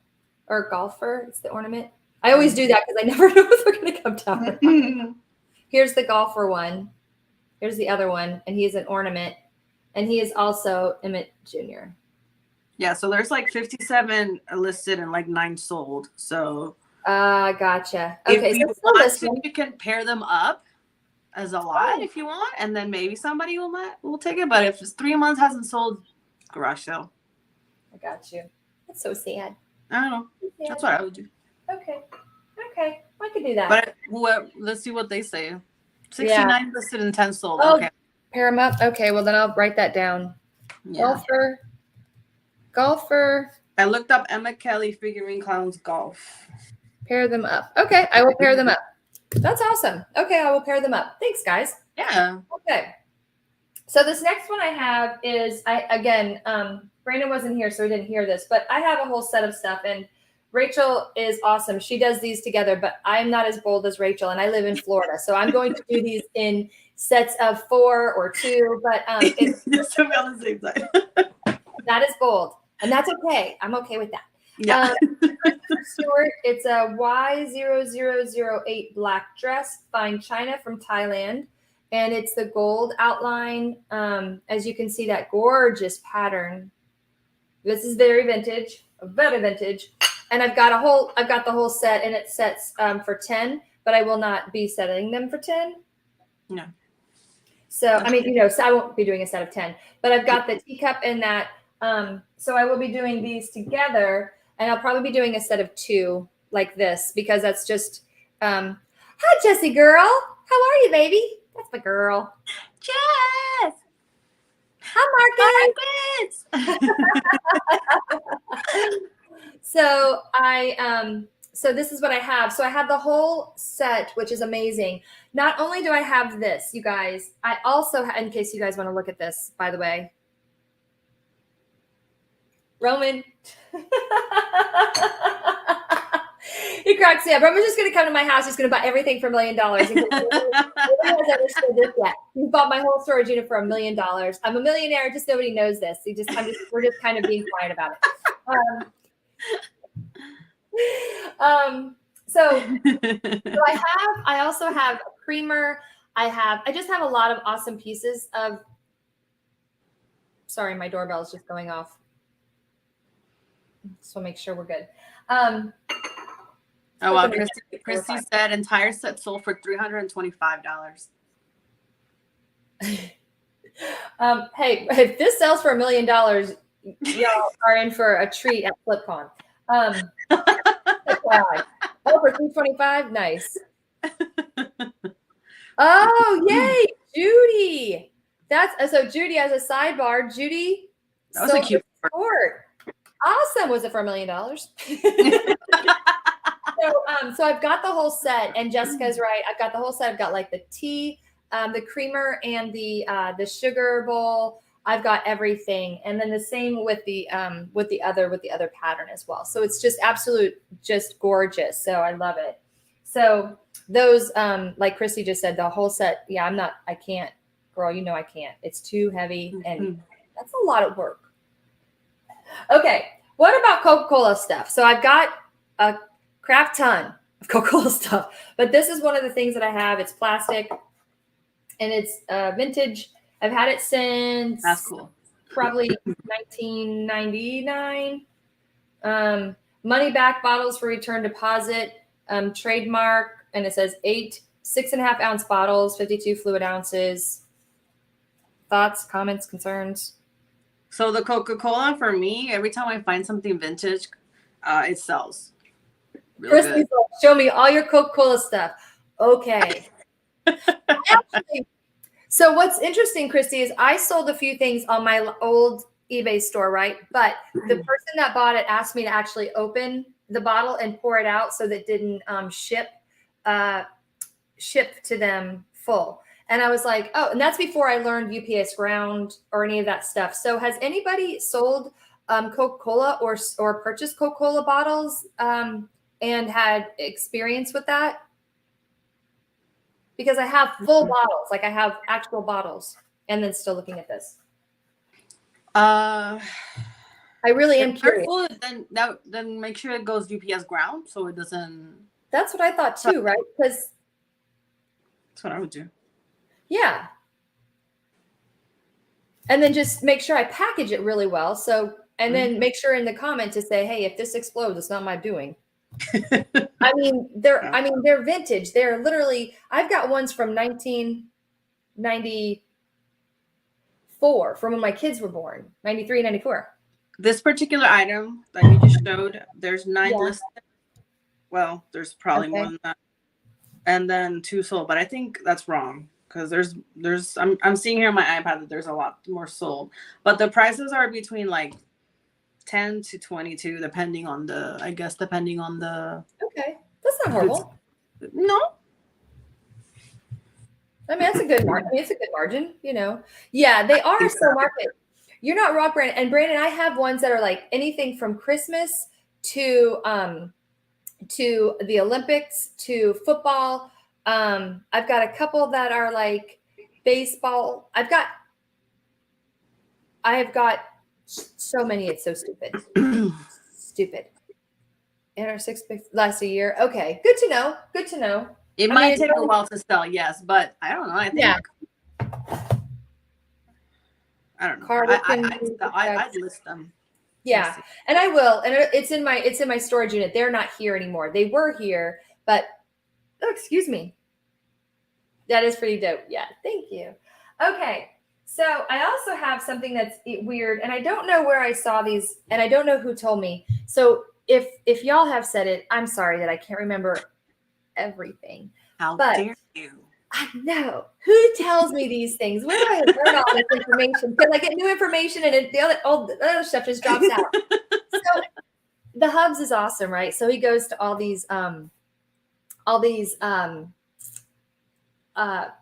Or golfer, it's the ornament. I always do that because I never know if they're going to come down. Here's the golfer one. Here's the other one, and he is an ornament, and he is also Emmett Jr. Yeah, so there's like 57 listed and like 9 sold. So gotcha. Okay, if you want to, you can pair them up as a lot if you want, and then maybe somebody will take it. But if it's 3 months hasn't sold, garage sale. I got you. That's so sad. I don't know. Yeah. That's what I would do. Okay. I could do that. But let's see what they say. 69 listed and 10 sold. Oh, okay. Pair them up. Okay, well then I'll write that down. Yeah. Golfer. I looked up Emma Kelly figurine clowns golf. Pair them up. Okay, I will pair them up. That's awesome. Okay, I will pair them up. Thanks, guys. Yeah. Okay. So this next one I have is Brandon wasn't here, so he didn't hear this, but I have a whole set of stuff, and Rachel is awesome. She does these together, but I'm not as bold as Rachel, and I live in Florida, so I'm going to do these in sets of 4 or 2. But it's just to be on the same side. That is bold, and that's okay. I'm okay with that. Yeah. Stewart, it's a Y0008 black dress, fine china from Thailand. And it's the gold outline. As you can see, that gorgeous pattern. This is very vintage. And I've got the whole set, and it sets for 10, but I will not be setting them for 10. No. So, I mean, so I won't be doing a set of 10, but I've got the teacup and that. So I will be doing these together, and I'll probably be doing a set of 2 like this, because that's just, hi, Jessie girl. How are you, baby? That's my girl. Jess. Hi, Marcus. So so this is what I have. So I have the whole set, which is amazing. Not only do I have this, you guys, I also, in case you guys want to look at this, by the way, Roman. He cracks me up. Roman's just going to come to my house. He's going to buy everything for $1 million. Nobody has understood this yet. He bought my whole storage unit for $1 million. I'm a millionaire. Just nobody knows this. We're just kind of being quiet about it. So I also have a creamer. I just have a lot of awesome pieces of. Sorry, my doorbell is just going off. So make sure we're good. Oh wow, Crissy said entire set sold for $325. Hey, if this sells for $1 million, y'all are in for a treat at FlipCon. Oh, for $325, nice. Oh, yay, Judy! That's so. Judy, as a sidebar, Judy. That was a cute sport. Awesome. Was it for $1 million? So I've got the whole set, and Jessica's right. I've got the whole set. I've got like the tea, the creamer, and the sugar bowl. I've got everything, and then the same with the other pattern as well. So it's just just gorgeous. So I love it. So those, like Crissy just said, the whole set. Yeah, I can't, girl. I can't. It's too heavy, and that's a lot of work. Okay, what about Coca-Cola stuff? So I've got a crap ton of Coca-Cola stuff, but this is one of the things that I have. It's plastic, and it's vintage. I've had it since that's cool. Probably 1999. Money back bottles for return deposit, trademark, and it says 8 6.5 ounce bottles, 52 fluid ounces. Thoughts, comments, concerns? So the Coca-Cola, for me, every time I find something vintage, it sells. Really good. Show me all your Coca-Cola stuff. Okay. Actually, so what's interesting, Crissy, is I sold a few things on my old eBay store, right? But the person that bought it asked me to actually open the bottle and pour it out so that it didn't ship to them full. And I was like, oh, and that's before I learned UPS ground or any of that stuff. So has anybody sold Coca-Cola or purchased Coca-Cola bottles and had experience with that? Because I have full bottles, like I have actual bottles, and then still looking at this. I really am curious. Then make sure it goes UPS ground so it doesn't. That's what I thought too, right? Because that's what I would do. Yeah. And then just make sure I package it really well. So, and then make sure in the comment to say, hey, if this explodes, it's not my doing. I mean, they're vintage. They're literally, I've got ones from 1994, from when my kids were born, 93, 94. This particular item that you just showed, there's 9 listed. Well, there's probably more than that. And then 2 sold, but I think that's wrong. Because I'm seeing here on my iPad that there's a lot more sold, but the prices are between like 10 to 22, depending on the. Okay, that's not horrible. No, I mean that's a good margin. It's a good margin, you know. Yeah, they are so market. You're not wrong, Brandon. And Brandon, I have ones that are like anything from Christmas to the Olympics to football. I've got a couple that are like baseball. I have got so many. It's so stupid. Stupid. And our 6 picks last a year. Okay. Good to know. Good to know. It might take a while to sell. Yes. But I don't know. I think. Yeah. I don't know. I'd list them. Yeah. And I will. And it's in my storage unit. They're not here anymore. They were here, but oh, excuse me. That is pretty dope. Yeah. Thank you. Okay. So I also have something that's weird, and I don't know where I saw these, and I don't know who told me. So if y'all have said it, I'm sorry that I can't remember everything. How dare you? I know. Who tells me these things? Where do I learn all this information? Because I get new information and the other stuff just drops out. So the Hubs is awesome, right? So he goes to all these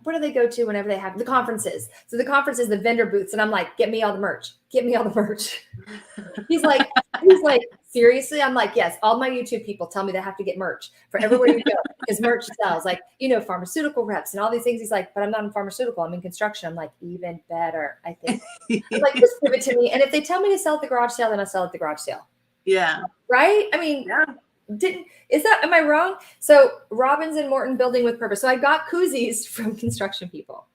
what do they go to whenever they have the conferences? So the conference is the vendor booths, and I'm like, get me all the merch. Get me all the merch. He's like, seriously? I'm like, yes, all my YouTube people tell me they have to get merch for everywhere you go because merch sells, like, you know, pharmaceutical reps and all these things. He's like, but I'm not in pharmaceutical, I'm in construction. I'm like, even better, I think. I'm like, just give it to me. And if they tell me to sell at the garage sale, then I'll sell at the garage sale. Yeah. Right? I mean, yeah. Am I wrong? So Robbins and Morton building with purpose. So I got koozies from construction people.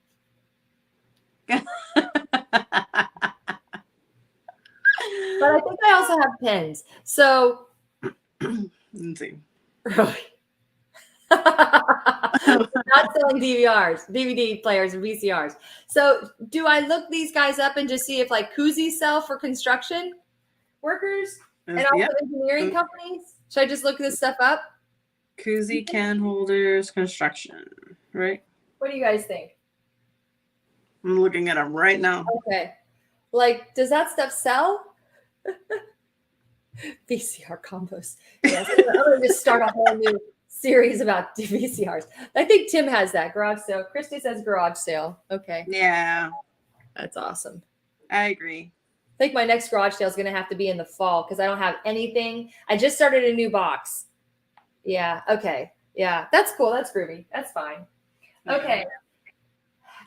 But I think I also have pens. So let's see. Not selling DVRs, DVD players, and VCRs. So do I look these guys up and just see if like koozies sell for construction workers and also engineering companies? Should I just look this stuff up? Koozie can holders, construction, right? What do you guys think? I'm looking at them right now. Okay. Like, does that stuff sell? VCR combos. Yes. I'm going to just start a whole new series about VCRs. I think Tim has that garage sale. Christy says garage sale. Okay. Yeah. That's awesome. I agree. I think my next garage sale is going to have to be in the fall because I don't have anything. I just started a new box. Yeah. Okay. Yeah. That's cool. That's groovy. That's fine. Okay.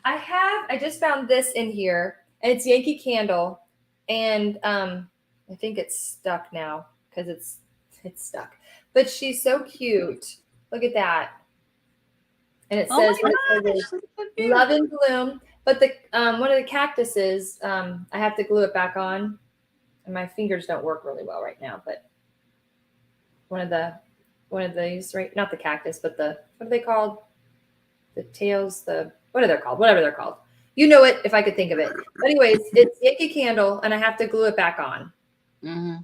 I just found this in here, and it's Yankee Candle, and I think it's stuck now because it's stuck. But she's so cute. Look at that. And it says Love and Bloom. But the one of the cactuses, I have to glue it back on, and my fingers don't work really well right now. But one of these, right? Not the cactus, but what are they called? The tails. What are they called? Whatever they're called. You know it if I could think of it. But anyways, it's Yankee Candle, and I have to glue it back on. Mm-hmm.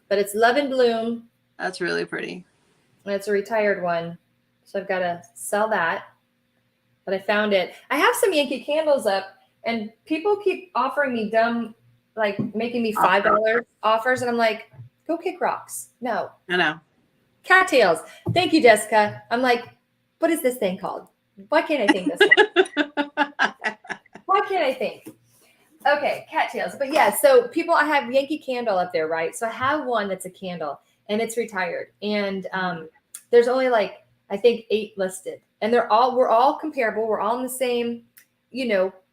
But it's Love and Bloom. That's really pretty. And it's a retired one, so I've got to sell that. But I found it. I have some Yankee Candles up, and people keep offering me dumb, like making me $5 offers, and I'm like, go kick rocks. No. I know. Cattails. Thank you, Jessica. I'm like, what is this thing called? Why can't I think this one? Why can't I think? Okay, cattails. But yeah, so people, I have Yankee Candle up there, right? So I have one that's a candle and it's retired. And there's only like, I think 8 listed. And we're all comparable. We're all in the same,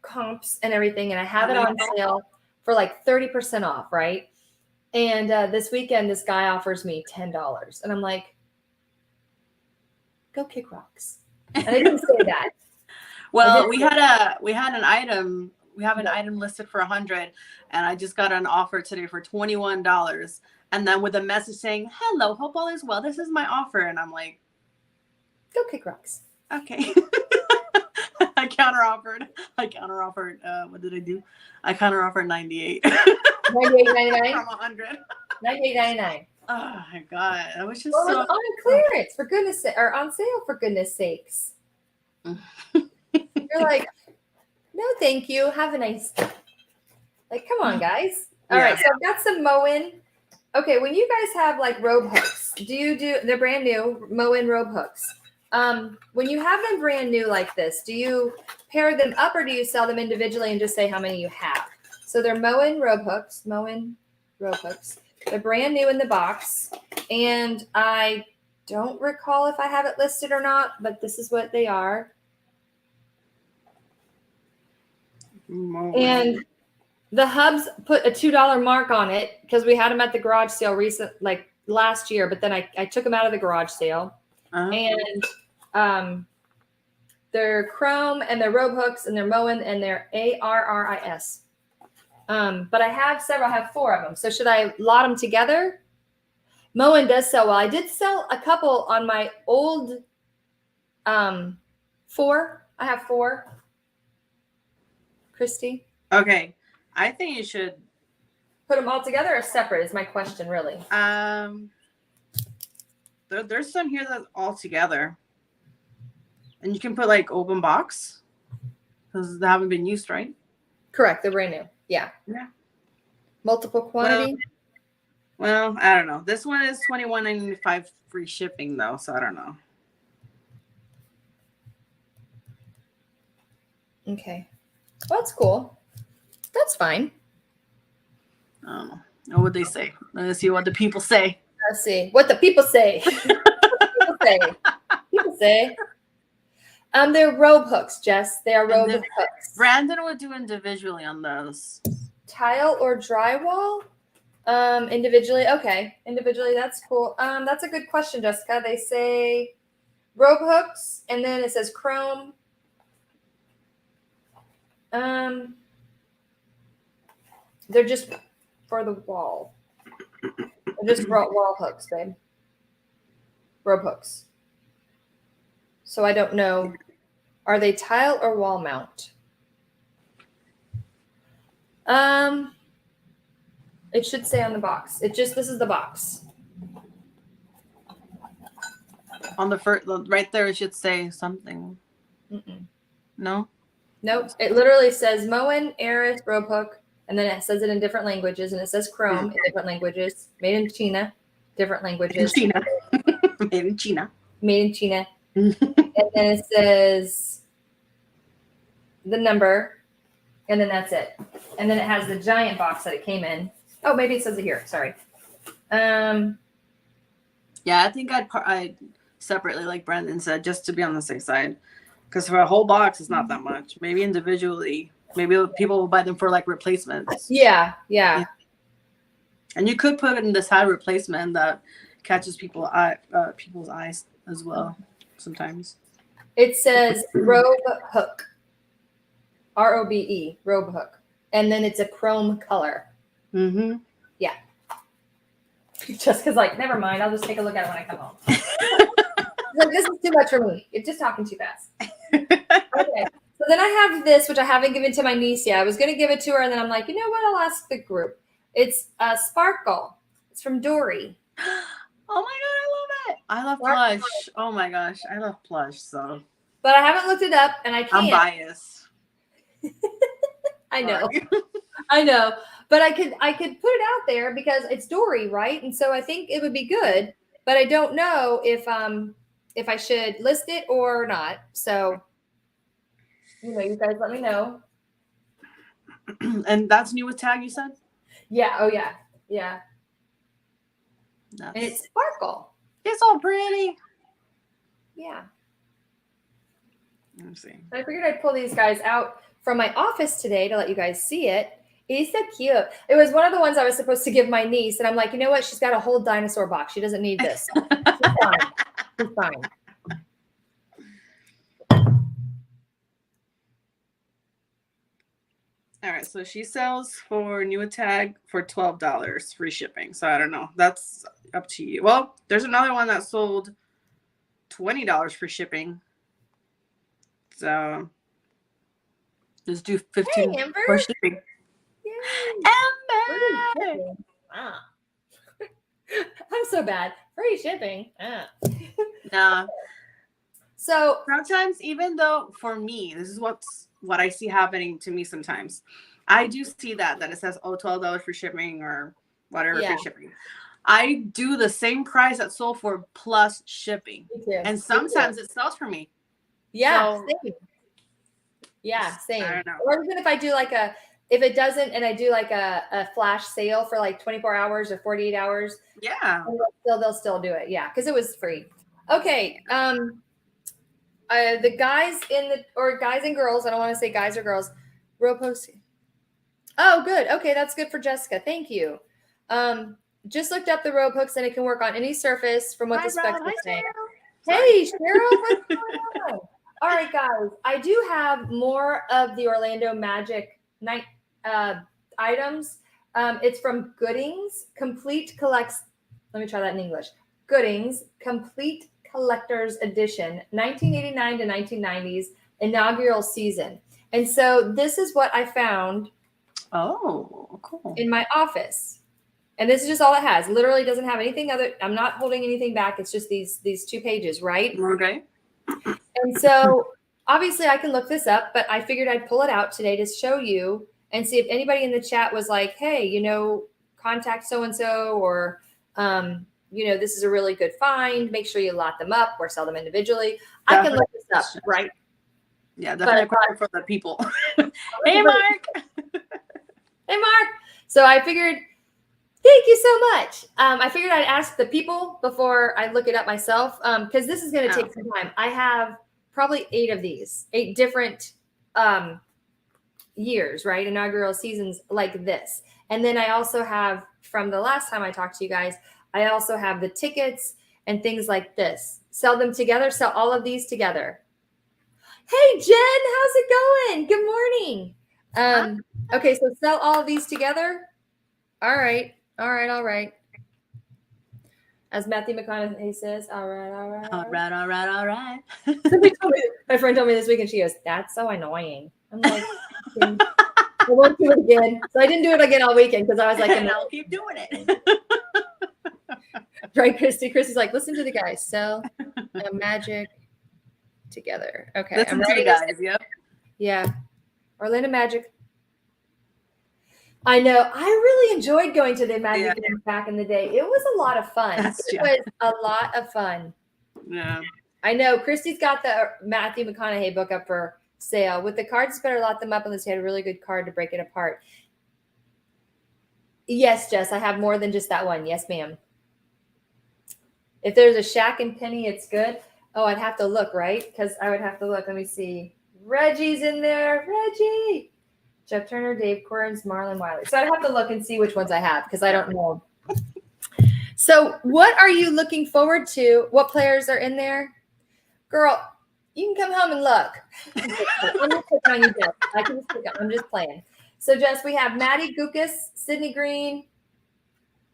comps and everything. And I have it on sale for like 30% off, right? And this weekend, this guy offers me $10. And I'm like, go kick rocks. And I didn't say that. Well, we have an item listed for 100, and I just got an offer today for $21. And then with a message saying, "Hello, hope all is well. This is my offer." And I'm like, go kick rocks. Okay. I counteroffered. What did I do? I counteroffered 98. $98.99 from 100. $98.99. Oh my god, that was just so on clearance, for goodness sake, or on sale, for goodness sakes. You're like, no, thank you. Have a nice day. Like, come on, guys. All right, so I've got some Moen. Okay, when you guys have like robe hooks, they're brand new Moen robe hooks. When you have them brand new like this, do you pair them up or do you sell them individually and just say how many you have? So they're Moen robe hooks. They're brand new in the box. And I don't recall if I have it listed or not, but this is what they are. Moen. And the hubs put a $2 mark on it because we had them at the garage sale last year, but then I took them out of the garage sale. And they're chrome and they're robe hooks and they're Moen and they're ARRIS. But I have several. I have 4 of them. So should I lot them together? Moen does sell well. I did sell a couple on my old 4. I have 4. Christy? Okay. I think you should put them all together or separate is my question, really. There's some here that's all together. And you can put like open box because they haven't been used, right? Correct. They're brand new. Yeah. Multiple quantity. Well, I don't know. This one is $21.95 free shipping though, so I don't know. Okay. Well, that's cool. That's fine. What would they say? Let's see what the people say. Let's see what the people say. People say. They're robe hooks, Jess. They are robe hooks. Brandon would do individually on those. Tile or drywall? Individually. Okay. Individually, that's cool. That's a good question, Jessica. They say robe hooks, and then it says chrome. They're just for the wall. They're just wall hooks, babe. Robe hooks. So I don't know. Are they tile or wall mount? It should say on the box. This is the box. On the first, right there, it should say something. No? Nope. It literally says Moen, Aris, robe hook, and then it says it in different languages, and it says chrome in different languages. Made in China, different languages. Made in China. And then it says the number, and then that's it. And then it has the giant box that it came in. Oh, maybe it says it here. Sorry. Yeah, I think I'd separately, like Brandon said, just to be on the safe side. Because for a whole box, it's not that much. Maybe individually. Maybe people will buy them for like replacements. Yeah. And you could put in this high replacement that catches people's eyes as well sometimes. It says robe hook. ROBE, robe hook. And then it's a chrome color. Mm-hmm. Yeah. Just because, like, never mind. I'll just take a look at it when I come home. Like, this is too much for me. You're just talking too fast. Okay. So then I have this, which I haven't given to my niece yet. I was going to give it to her, and then I'm like, you know what? I'll ask the group. It's a Sparkle. It's from Dory. Oh my god, I love it. I love plush. Oh my gosh, I love plush. So, but I haven't looked it up, and I can't. I'm biased. I know. I know. But I could put it out there because it's Dory, right? And so I think it would be good. but I don't know if I should list it or not. So, you guys let me know. And that's new with tag, you said? Yeah. Oh yeah. Yeah. That's... And it's sparkle. It's all pretty. Yeah. Let me see. I figured I'd pull these guys out from my office today to let you guys see it. He's so cute. It was one of the ones I was supposed to give my niece, and I'm like, you know what? She's got a whole dinosaur box. She doesn't need this. She's fine. She's fine. All right, so she sells for new tag for $12 free shipping. So I don't know. That's up to you. Well, there's another one that sold $20 free shipping. So just do 15 for shipping. Amber! Ah. I'm so bad. Free shipping. Ah. Nah. So sometimes, even though for me, this is what I see happening to me sometimes. I do see that it says, oh, $12 for shipping or whatever free shipping. I do the same price that sold for plus shipping. And sometimes it sells for me. Yeah, same. Yeah, same. I don't know. Or even if I do if it doesn't and I do like a flash sale for like 24 hours or 48 hours. Yeah. They'll still do it. Yeah, because it was free. Okay. The guys guys and girls, I don't want to say guys or girls, row post. Oh, good. Okay, that's good for Jessica. Thank you. Just looked up the rope hooks and it can work on any surface from what the specs are saying. Hey, Cheryl, what's going on? All right, guys. I do have more of the Orlando Magic night items. It's from Goodings Complete Collects. Let me try that in English. Goodings Complete Collector's Edition, 1989 to 1990s inaugural season. And so this is what I found. Oh, cool. In my office. And this is just all it has. Literally doesn't have anything other. I'm not holding anything back. It's just these 2 pages, right? Okay. And so obviously I can look this up, but I figured I'd pull it out today to show you and see if anybody in the chat was like, hey, contact so-and-so or, this is a really good find. Make sure you lot them up or sell them individually. Definitely. I can look this up, right? Yeah, definitely for the people. Hey, Mark. Hey, Mark. So I figured, thank you so much. I figured I'd ask the people before I look it up myself because this is going to take some time. I have probably 8 of these, 8 different years, right? Inaugural seasons like this. And then I also have, from the last time I talked to you guys, I also have the tickets and things like this. Sell them together, sell all of these together. Hey, Jen, how's it going? Good morning. Okay, so sell all of these together. All right. As Matthew McConaughey says, all right. My friend told me this weekend, she goes, that's so annoying. I'm like, I won't do it again. So I didn't do it again all weekend because I was like, I'll keep doing it. Right, Christy? Christy's like, listen to the guys. Sell a magic together. Okay. Listen to the guys, yep. Yeah. Orlando Magic. I know. I really enjoyed going to the Magic games back in the day. It was a lot of fun. Was a lot of fun. Yeah. I know. Christy's got the Matthew McConaughey book up for sale. With the cards, better lot them up unless you had a really good card to break it apart. Yes, Jess, I have more than just that one. Yes, ma'am. If there's a Shaq and Penny, it's good. Oh, I'd have to look, right? Because I would have to look. Let me see. Reggie's in there. Reggie. Jeff Turner, Dave Corns, Marlon Wiley. So I'd have to look and see which ones I have because I don't know. So what are you looking forward to? What players are in there? Girl, you can come home and look. I'm just picking on you, Jess. I'm just playing. So, Jess, we have Maddie Gukas, Sydney Green.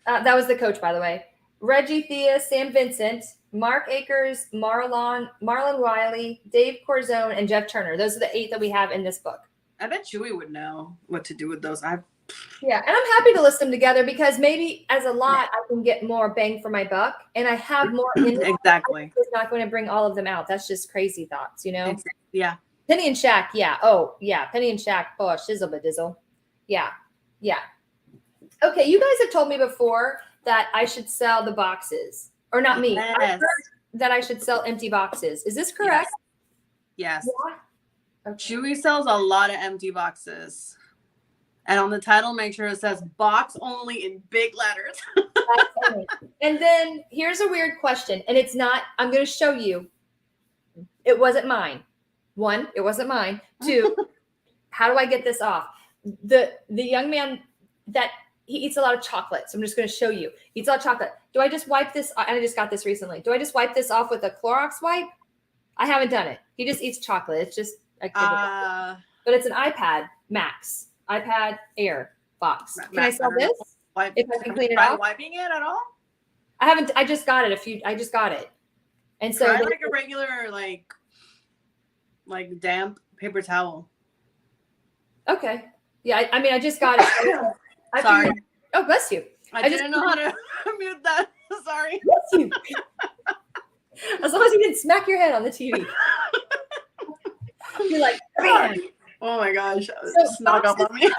That was the coach, by the way. Reggie Thea, Sam Vincent, Mark Akers, Marlon Wiley, Dave Corzone, and Jeff Turner. Those are the 8 that we have in this book. I bet Chewy would know what to do with those. Yeah, and I'm happy to list them together because maybe as a lot, I can get more bang for my buck, and I have more in them. Exactly. I'm just not going to bring all of them out. That's just crazy thoughts, Yeah. Penny and Shaq, yeah. Oh, yeah. Penny and Shaq, oh, shizzle but dizzle. Yeah. Okay, you guys have told me before that I should sell the boxes Or not me. I Yes. heard that I should sell empty boxes. Is this correct? Yes. Yeah. Okay. Chewy sells a lot of empty boxes. And on the title, make sure it says box only in big letters. And then here's a weird question. And it's not, I'm going to show you. It wasn't mine. One, it wasn't mine. Two, how do I get this off? The young man that he eats a lot of chocolate. So I'm just going to show you. He eats a lot of chocolate. Do I just wipe this? And I just got this recently. Do I just wipe this off with a Clorox wipe? I haven't done it. He just eats chocolate. It's just a but it's an iPad Max, iPad Air box. Can I sell this? If I can clean it off? Wiping it at all? I haven't. I just got it. I just got it. And so try like a regular like damp paper towel. Okay. Yeah. I mean, I just got it. Sorry. Oh, bless you. I didn't know how to mute that. Sorry. Bless you. As long as you didn't smack your head on the TV. You're like, man. Oh my gosh. Snug up on me.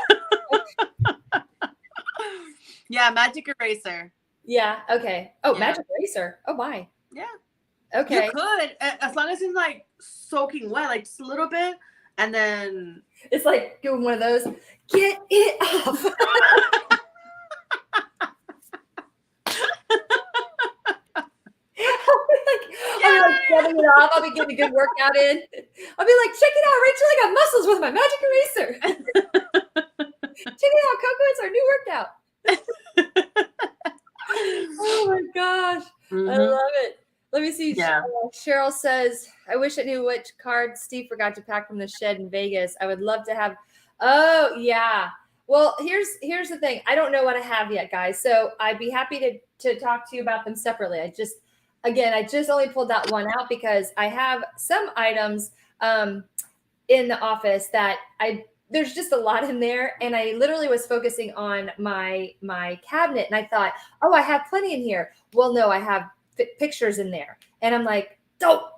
Yeah, magic eraser. Yeah, okay. Oh, yeah. Magic eraser. Oh, my. Yeah. Okay. You could, as long as it's like soaking wet, like just a little bit, and then it's like doing one of those. Get it off. I'll be like getting it off. I'll be getting a good workout in. I'll be like, check it out, Rachel. I got muscles with my magic eraser. Check it out, Coco. It's our new workout. Oh my gosh. Mm-hmm. I love it. Let me see. Yeah. Cheryl says, I wish I knew which card Steve forgot to pack from the shed in Vegas. I would love to have. Oh, yeah. Well, here's the thing. I don't know what I have yet, guys. So I'd be happy to talk to you about them separately. I just only pulled that one out because I have some items in the office that there's just a lot in there. And I literally was focusing on my cabinet and I thought, oh, I have plenty in here. Well, no, I have pictures in there. And I'm like, oh,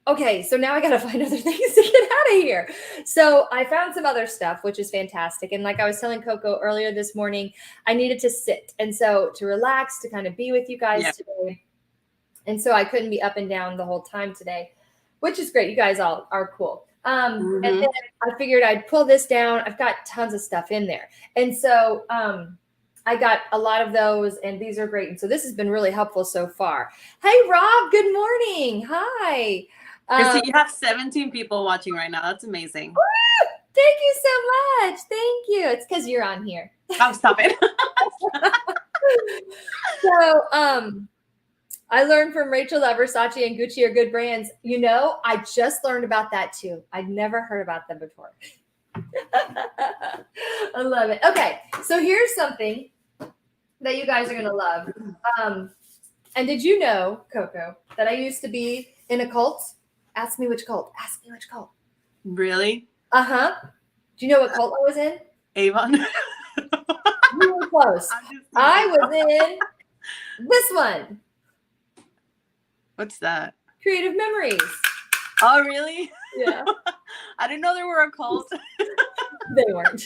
okay. So now I got to find other things to get out of here. So I found some other stuff, which is fantastic. And like I was telling Coco earlier this morning, I needed to sit. And so to relax, to kind of be with you guys today. And so I couldn't be up and down the whole time today, which is great. You guys all are cool. And then I figured I'd pull this down. I've got tons of stuff in there. And so I got a lot of those and these are great. And so this has been really helpful so far. Hey, Rob, good morning. Hi. Crissy, you have 17 people watching right now. That's amazing. Woo! Thank you so much. Thank you. It's because you're on here. Oh, stop it. So, I learned from Rachel that Versace and Gucci are good brands. You know, I just learned about that too. I'd never heard about them before. I love it. Okay, so here's something that you guys are going to love. And did you know, Coco, that I used to be in a cult? Ask me which cult. Ask me which cult. Really? Uh-huh. Do you know what cult I was in? Avon. You were close. I was in this one. What's that? Creative Memories. Oh, really? Yeah. I didn't know there were a cult. They weren't.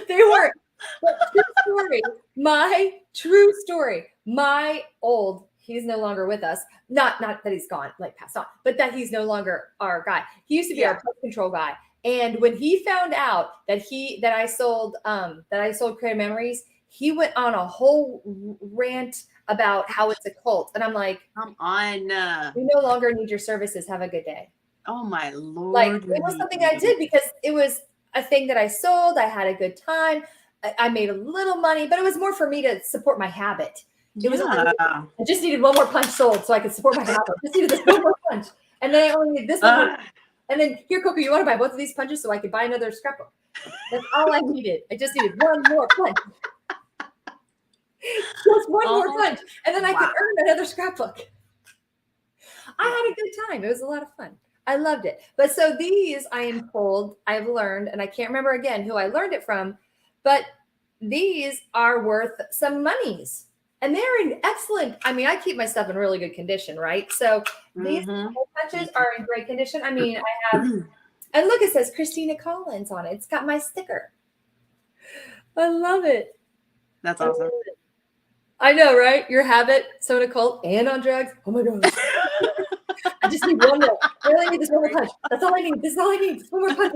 They weren't. But true story. My old, he's no longer with us. Not that he's gone, like passed on, but that he's no longer our guy. He used to be our pest control guy. And when he found out that I sold Creative Memories, he went on a whole rant about how it's a cult. And I'm like, come on. We no longer need your services. Have a good day. Oh my Lord. Like it was something I did because it was a thing that I sold. I had a good time. I made a little money, but it was more for me to support my habit. It was I just needed one more punch sold so I could support my habit. Just needed this one more punch. And then I only need this one more. And then here, Coco, you want to buy both of these punches so I could buy another scrapbook. That's all I needed. I just needed one more punch. Just one more punch. And then I could earn another scrapbook. I had a good time. It was a lot of fun. I loved it. But so these, I am told, I've learned, and I can't remember again who I learned it from, but these are worth some monies. And they're in excellent, I mean, I keep my stuff in really good condition, right? So these punches are in great condition. I mean, I have, and look, it says Christina Collins on it. It's got my sticker. I love it. That's awesome. I know, right? Your habit, so in a cult and on drugs. Oh my God. I just need one more. I only need this one more punch. That's all I need. This is all I need. Just one more punch.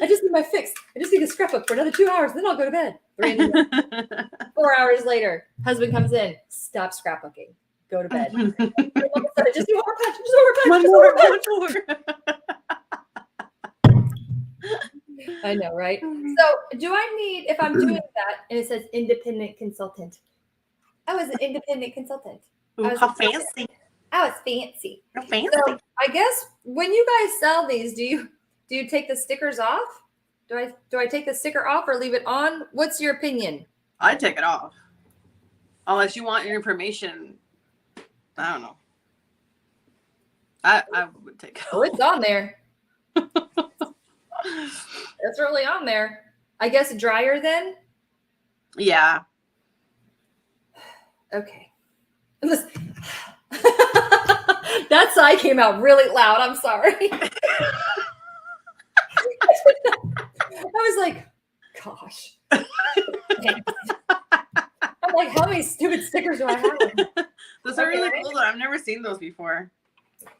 I just need my fix. I just need to scrapbook for another 2 hours. Then I'll go to bed. 4 hours later, husband comes in. Stop scrapbooking. Go to bed. Just do one more punch. Just one more punch. One more. I know, right? So do I need, if I'm doing that, and it says independent consultant. I was an independent consultant. Ooh, how fancy. Oh, it's fancy. How fancy. So I guess when you guys sell these, do you take the stickers off? Do I take the sticker off or leave it on? What's your opinion? I take it off. Unless you want your information. I don't know. I would take it off. Oh, it's on there. It's really on there. I guess drier then? Yeah. Okay. That sigh came out really loud. I'm sorry. I was like, gosh. I'm like, how many stupid stickers do I have? Those are really cool though. I've never seen those before.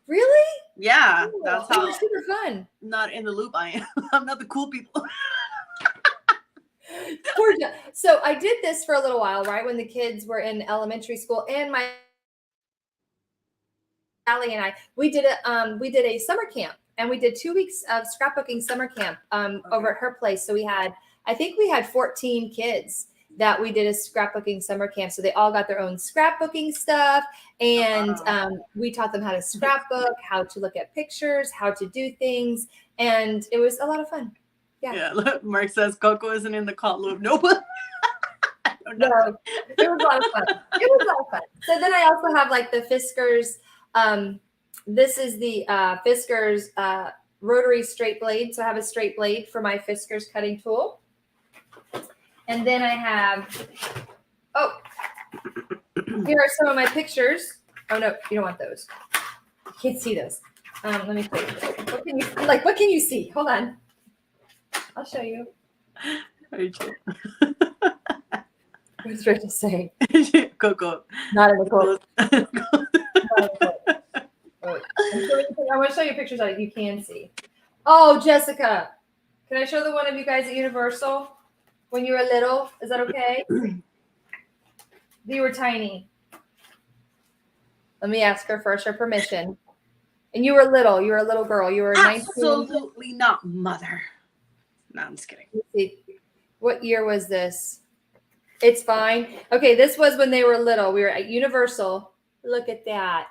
Really? Yeah. Cool. That's They how were super fun. not in the loop I am. I'm not the cool people. So I did this for a little while, right? When the kids were in elementary school, and my Allie and I, we did a summer camp, and we did 2 weeks of scrapbooking summer camp over at her place. So I think we had 14 kids that we did a scrapbooking summer camp. So they all got their own scrapbooking stuff, and we taught them how to scrapbook, how to look at pictures, how to do things, and it was a lot of fun. Yeah. Look, Mark says Koko isn't in the cult loop. Nope. No, it was a lot of fun. It was a lot of fun. So then I also have like the Fiskars. This is the Fiskars rotary straight blade. So I have a straight blade for my Fiskars cutting tool. And then I have, here are some of my pictures. Oh no, you don't want those. You can't see those. Let me put it. What can you see? Hold on. I'll show you. Rachel. What's Rachel saying? Koko. Not in the quote. I want to show you pictures that you can see. Oh, Jessica. Can I show the one of you guys at Universal when you were little? Is that okay? You were tiny. Let me ask her first for permission. And you were little. You were a little girl. You were 19. Absolutely not, mother. No, I'm just kidding. Let's see. What year was this? It's fine. Okay, this was when they were little. We were at Universal. Look at that.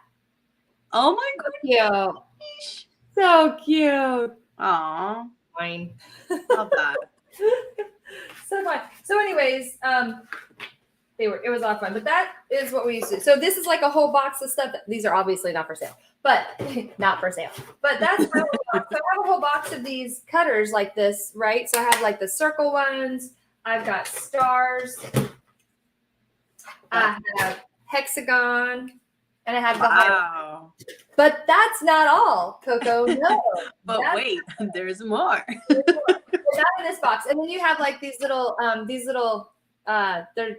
Oh my goodness. Cute. So cute. Aw. Fine. Love that. So fun. So anyways, it was a lot of fun, but that is what we used to do. So this is like a whole box of stuff. These are obviously not for sale, but not for sale, but that's how so I have a whole box of these cutters like this, right? So I have like the circle ones. I've got stars. I have hexagon, and I have the wow. But that's not all, Koko. No. But wait, there's more. Not in this box. And then you have like these little they're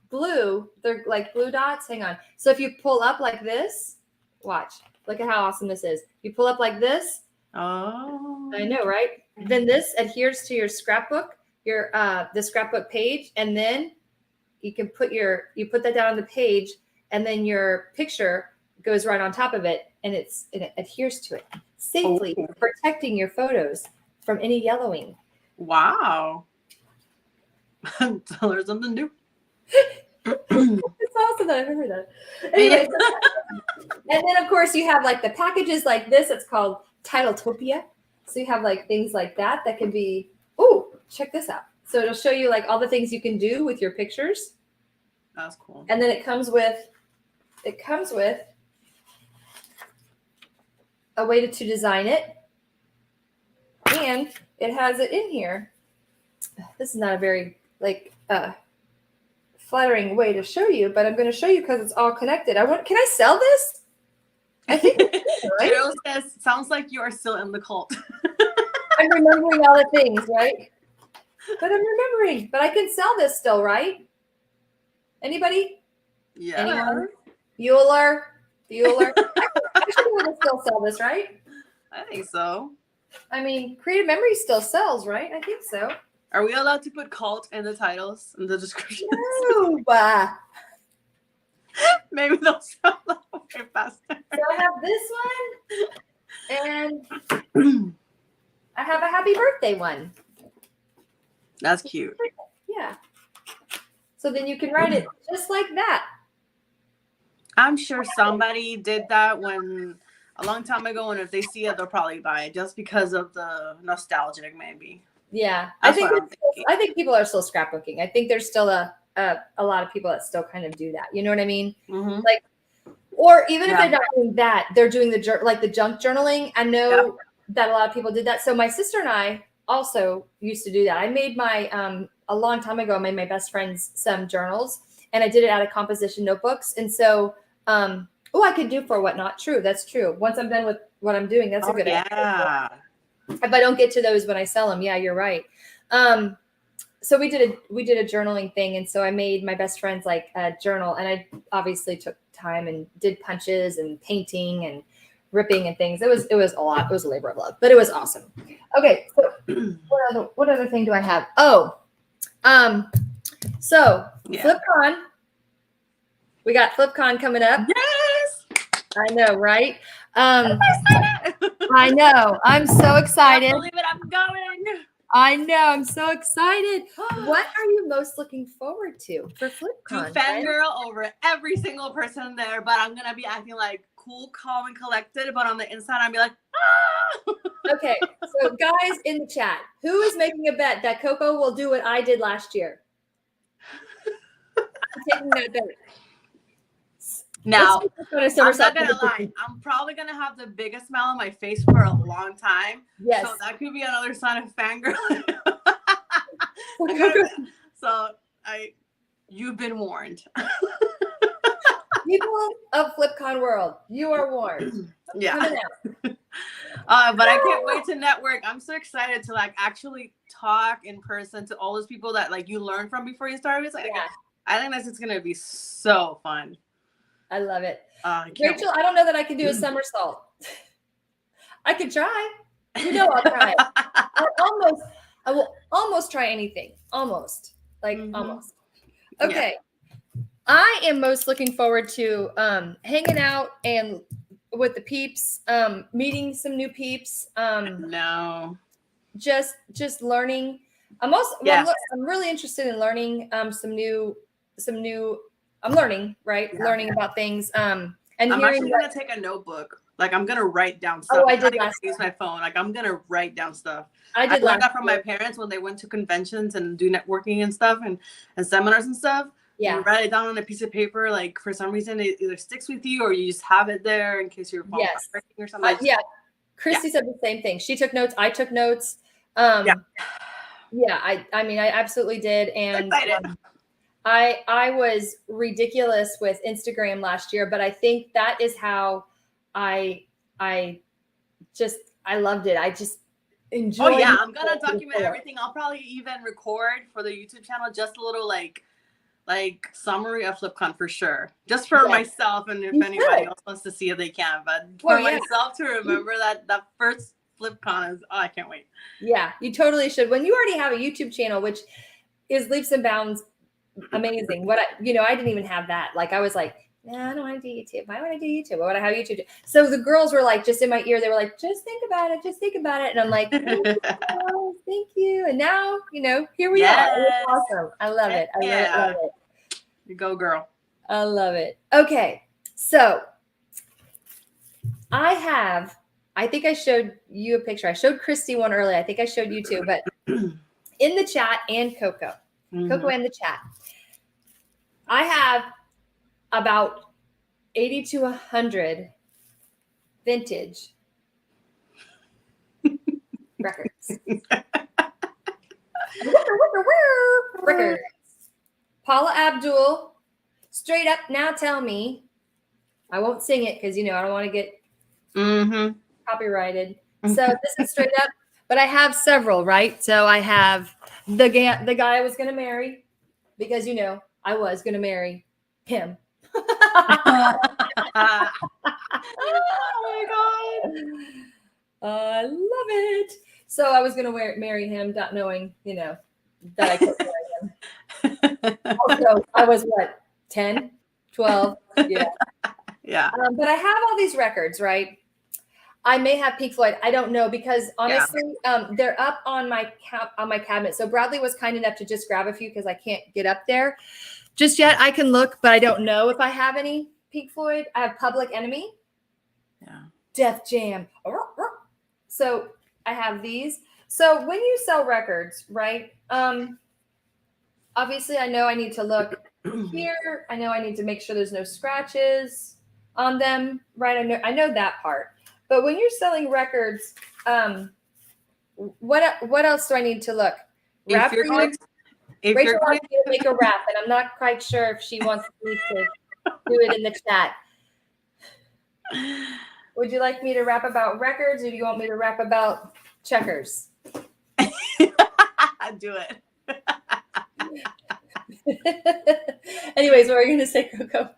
blue. They're like blue dots. Hang on. So if you pull up like this, watch. Look at how awesome this is. You pull up like this. Oh. I know, right? Then this adheres to your scrapbook, the scrapbook page, and then you can put that down on the page, and then your picture goes right on top of it, and it adheres to it, safely protecting your photos from any yellowing. Wow. Tell her something new. It's awesome that I remember that. Anyway, and then of course you have like the packages like this. It's called Titletopia. So you have like things like that can be, check this out. So it'll show you like all the things you can do with your pictures. That's cool. And then it comes with a way to design it. And it has it in here. This is not a very flattering way to show you, but I'm going to show you because it's all connected. Can I sell this? I think right? Cheryl says, sounds like you are still in the cult. I'm remembering all the things, right? But I'm remembering. But I can sell this still, right? Anybody? Yeah. Anyone? Bueller? Actually, would still sell this, right? I think so. I mean, Creative Memory still sells, right? I think so. Are we allowed to put cult in the titles, in the descriptions? No. Maybe they'll sell that way faster. So I have this one, and I have a happy birthday one. That's cute. Yeah. So then you can write it just like that. I'm sure somebody did that a long time ago, and if they see it, they'll probably buy it just because of the nostalgic, maybe. Yeah, That's I think people are still scrapbooking. I think there's still a lot of people that still kind of do that. You know what I mean? Mm-hmm. Like, or even if they're not doing that, they're doing the junk journaling. I know that a lot of people did that. So my sister and I also used to do that. I made my a long time ago. I made my best friends some journals, and I did it out of composition notebooks. And so, I could do for what not true. That's true. Once I'm done with what I'm doing, that's a good idea. If I don't get to those when I sell them, yeah, you're right. So we did a journaling thing, and so I made my best friends like a journal, and I obviously took time and did punches and painting and ripping and things. It was a lot. It was a labor of love, but it was awesome. Okay, so what other thing do I have? So FlipCon. We got FlipCon coming up. Yes, I know, right? I know. I'm so excited. I can't believe it. I'm going. I know. I'm so excited. What are you most looking forward to for FlipCon? To fangirl over every single person there, but I'm gonna be acting like cool, calm, and collected. But on the inside, I'll be like, ah! Okay. So, guys in the chat, who is making a bet that Koko will do what I did last year? I'm taking that bet. Now, I'm not gonna lie. I'm probably gonna have the biggest smile on my face for a long time. Yes. So that could be another sign of fangirl. You've been warned. People of FlipCon world, you are warned. Yeah. But I can't wait to network. I'm so excited to actually talk in person to all those people that you learned from before you started. I think that's just gonna be so fun. I love it. Rachel, I don't know that I can do a somersault. I could try. You know I'll try. I will almost try anything. Almost. Almost. Okay. Yeah. I am most looking forward to hanging out and with the peeps, meeting some new peeps. Just learning. I'm really interested in learning some new I'm learning, right? Yeah. Learning about things. And I'm actually gonna take a notebook. I'm gonna write down stuff. I did last use my phone. I'm gonna write down stuff. I learned that from my parents when they went to conventions and do networking and stuff and seminars and stuff. Yeah. You write it down on a piece of paper. For some reason, it either sticks with you or you just have it there in case your phone is breaking or something. Crissy said the same thing. She took notes. I took notes. I mean, I absolutely did. And I was ridiculous with Instagram last year, but I think that is how I loved it. I just enjoyed it. Oh yeah, I'm gonna document everything. I'll probably even record for the YouTube channel just a little summary of FlipCon for sure. Just for myself, and if anybody else wants to see it, they can. But for myself to remember that first FlipCon is I can't wait. Yeah, you totally should. When you already have a YouTube channel, which is leaps and bounds amazing. I didn't even have that. I was like, no, I don't want to do YouTube. Why would I do YouTube? Why would I have YouTube? So the girls were just in my ear. They were like, just think about it. Just think about it. And I'm like, oh, thank you. And now, here we are. It's awesome. I love it. I love it. You go, girl. I love it. Okay. So I think I showed you a picture. I showed Crissy one earlier. I think I showed you two, but in the chat and Koko in the chat, I have about 80 to 100 vintage records. Records. Paula Abdul, Straight Up Now Tell Me. I won't sing it because, I don't want to get copyrighted. So this is Straight Up, but I have several, right? So I have the guy I was going to marry because, I was going to marry him. Oh my God. I love it. So I was going to marry him, not knowing, that I couldn't marry him. Also, I was what, 10, 12? Yeah. Yeah. But I have all these records, right? I may have Pink Floyd. I don't know because honestly, they're up on my cabinet. So Bradley was kind enough to just grab a few because I can't get up there just yet. I can look, but I don't know if I have any Pink Floyd. I have Public Enemy. Yeah. Def Jam. So I have these. So when you sell records, right? Obviously, I know I need to look here. I know I need to make sure there's no scratches on them, right? I know that part. But when you're selling records, what else do I need to look? Rap for you? Rachel wants me to make a rap, and I'm not quite sure if she wants me to do it in the chat. Would you like me to rap about records, or do you want me to rap about checkers? Do it. Anyways, what were you going to say, Coco?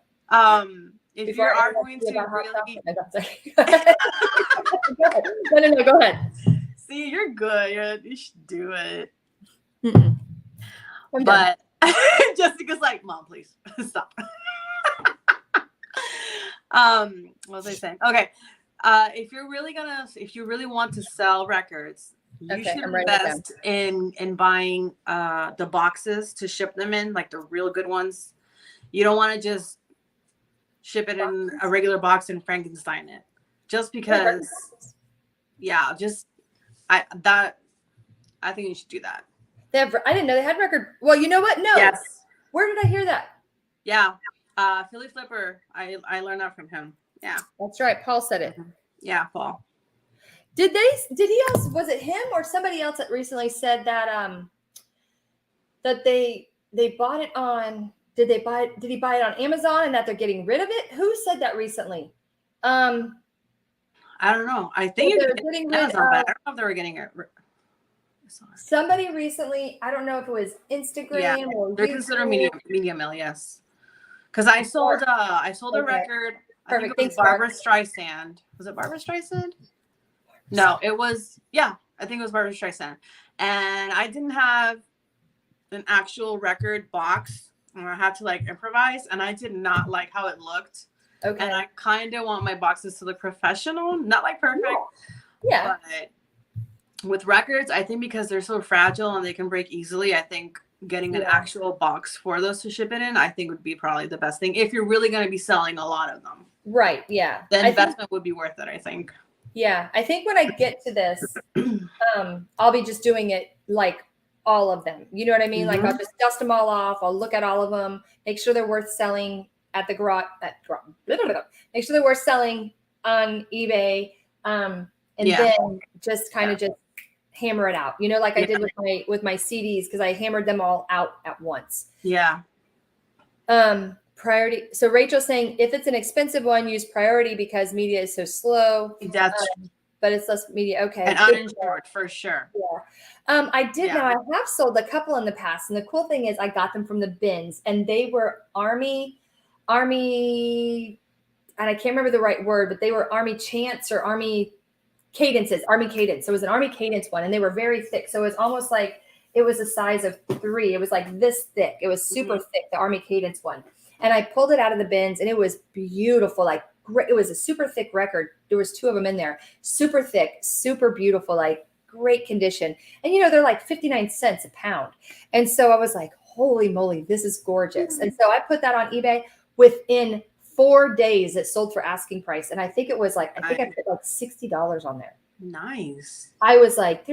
If you are going to really... No, go ahead. See, you're good. You should do it. But Jessica's like, Mom, please stop. What was I saying? Okay. If you really want to sell records, you should invest in buying the boxes to ship them in, like the real good ones. You don't want to just ship it in a regular box and Frankenstein it. Just because, I think you should do that. I didn't know they had record. Well, you know what? No. Yes. Where did I hear that? Yeah. Philly Flipper. I learned that from him. Yeah. That's right. Paul said it. Yeah, Paul. Did he else, was it him or somebody else that recently said that that they bought it on, did he buy it on Amazon and that they're getting rid of it? Who said that recently? I don't know. I think they're getting rid of, I don't know if they were getting it. Somebody recently, I don't know if it was Instagram or they're considered media mail, yes. Because I sold a record. I think it was Barbara Streisand. Was it Barbara Streisand? No, it was, I think it was Barbara Streisand. And I didn't have an actual record box. And I had to improvise. And I did not like how it looked. Okay. And I kind of want my boxes to look professional. Not perfect. Yeah. But with records, I think because they're so fragile and they can break easily, I think getting an actual box for those to ship it in, I think would be probably the best thing. If you're really going to be selling a lot of them. Right. Yeah. The investment would be worth it, I think. Yeah, I think when I get to this, I'll be just doing it all of them. You know what I mean? I'll just dust them all off. I'll look at all of them, make sure they're worth selling at the garage. Make sure they're worth selling on eBay, and then just kind of just hammer it out. I did with my CDs because I hammered them all out at once. Yeah. Priority. So Rachel's saying if it's an expensive one, use priority because media is so slow. That's but it's less media. Okay. And uninsured for sure. Yeah. I did now. I have sold a couple in the past. And the cool thing is I got them from the bins and they were Army, and I can't remember the right word, but they were Army chants or Army cadences, Army cadence. So it was an Army cadence one and they were very thick. So it was almost like it was the size of 3. It was like this thick. It was super thick, the Army cadence one. And I pulled it out of the bins and it was beautiful. It was a super thick record. There was 2 of them in there, super thick, super beautiful, great condition. And, they're 59 cents a pound. And so I was like, holy moly, this is gorgeous. And so I put that on eBay. Within 4 days, it sold for asking price. And I think it was I put $60 on there. Nice. I was like, okay,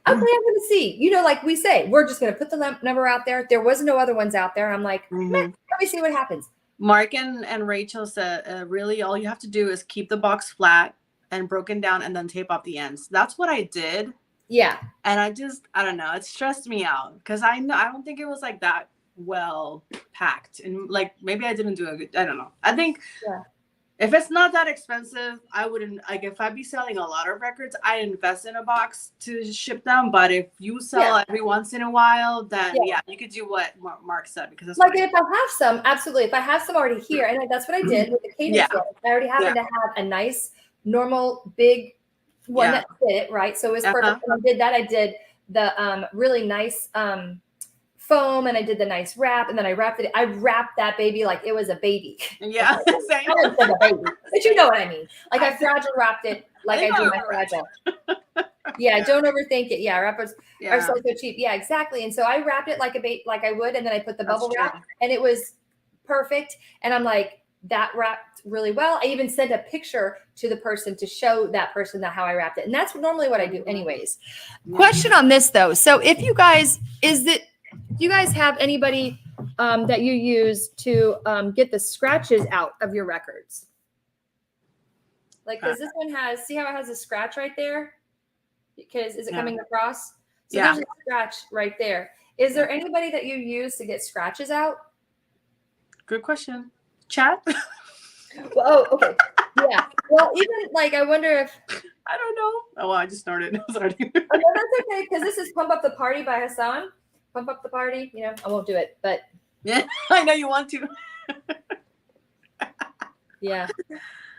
I'm going to see, we say, we're just going to put the number out there. There was no other ones out there. And I'm like, let me see what happens. Mark and Rachel said, really all you have to do is keep the box flat and broken down and then tape off the ends. That's what I did. Yeah. And I don't know. It stressed me out because I don't think it was that well packed. And maybe I didn't do a good, I don't know. I think If it's not that expensive, I wouldn't, like, if I'd be selling a lot of records, I'd invest in a box to ship them. But if you sell every once in a while, then you could do what Mark said, because that's like if I have some, absolutely. If I have some already here, and that's what I did with the cadence one. I already happened to have a nice, normal, big one that fit, right? So it was perfect. When I did that, I did the really nice foam, and I did the nice wrap, and then I wrapped it. I wrapped that baby like it was a baby. Yeah, same. I didn't say a baby, but you know what I mean. Like I fragile wrapped it like I do my fragile. Yeah, don't overthink it. Yeah, wrappers are so cheap. Yeah, exactly. And so I wrapped it like a bait, like I would, and then I put the bubble wrap, and it was perfect. And I'm like, that wrapped really well. I even sent a picture to the person to show that person that how I wrapped it, and that's normally what I do, anyways. Question on this though. So if you guys, do you guys have anybody that you use to get the scratches out of your records? Like, because this one has, see how it has a scratch right there? Because is it coming across? So there's a scratch right there. Is there anybody that you use to get scratches out? Good question. Chat? Well, oh, okay. Yeah. Well, even like, I wonder if. I don't know. Oh, well, I just started. Sorry. Oh, no, that's okay. Because this is Pump Up the Party by Hassan. Pump Up the Party. You know, I won't do it, but. Yeah, I know you want to. Yeah.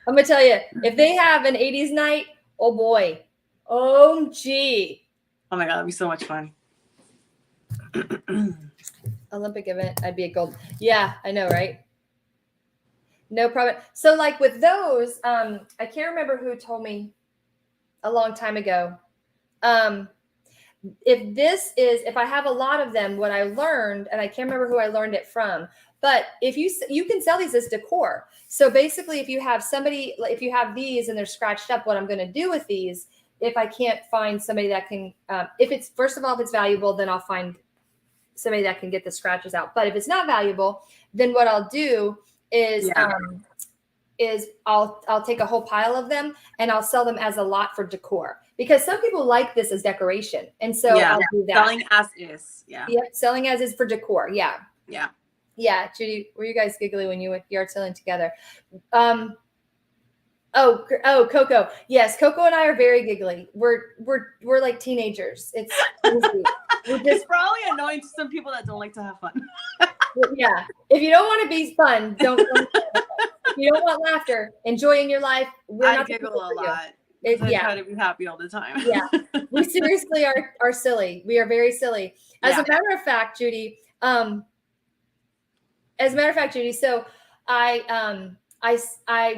I'm going to tell you, if they have an 80s night, oh boy. Oh, gee. Oh my God, that'd be so much fun. Olympic event, I'd be a gold. Yeah, I know, right? No problem. So like with those, I can't remember who told me a long time ago. If I have a lot of them, what I learned, and I can't remember who I learned it from, but if you can sell these as decor. So basically, if you have these and they're scratched up, what I'm going to do with these, if I can't find somebody that can, if it's valuable, then I'll find somebody that can get the scratches out. But if it's not valuable, then what I'll do is I'll take a whole pile of them and I'll sell them as a lot for decor, because some people like this as decoration. And so I'll do that. Selling as is. Yeah. Yep. Selling as is for decor. Yeah. Yeah. Yeah. Judy, were you guys giggly when you went yard selling together? Oh, Koko. Yes, Koko and I are very giggly. We're like teenagers. It's easy. It's probably annoying to some people that don't like to have fun. Yeah. If you don't want to be fun, don't. If you don't want laughter, enjoying your life, I giggle a lot. I try to be happy all the time. Yeah. We seriously are silly. We are very silly. As a matter of fact, Judy, so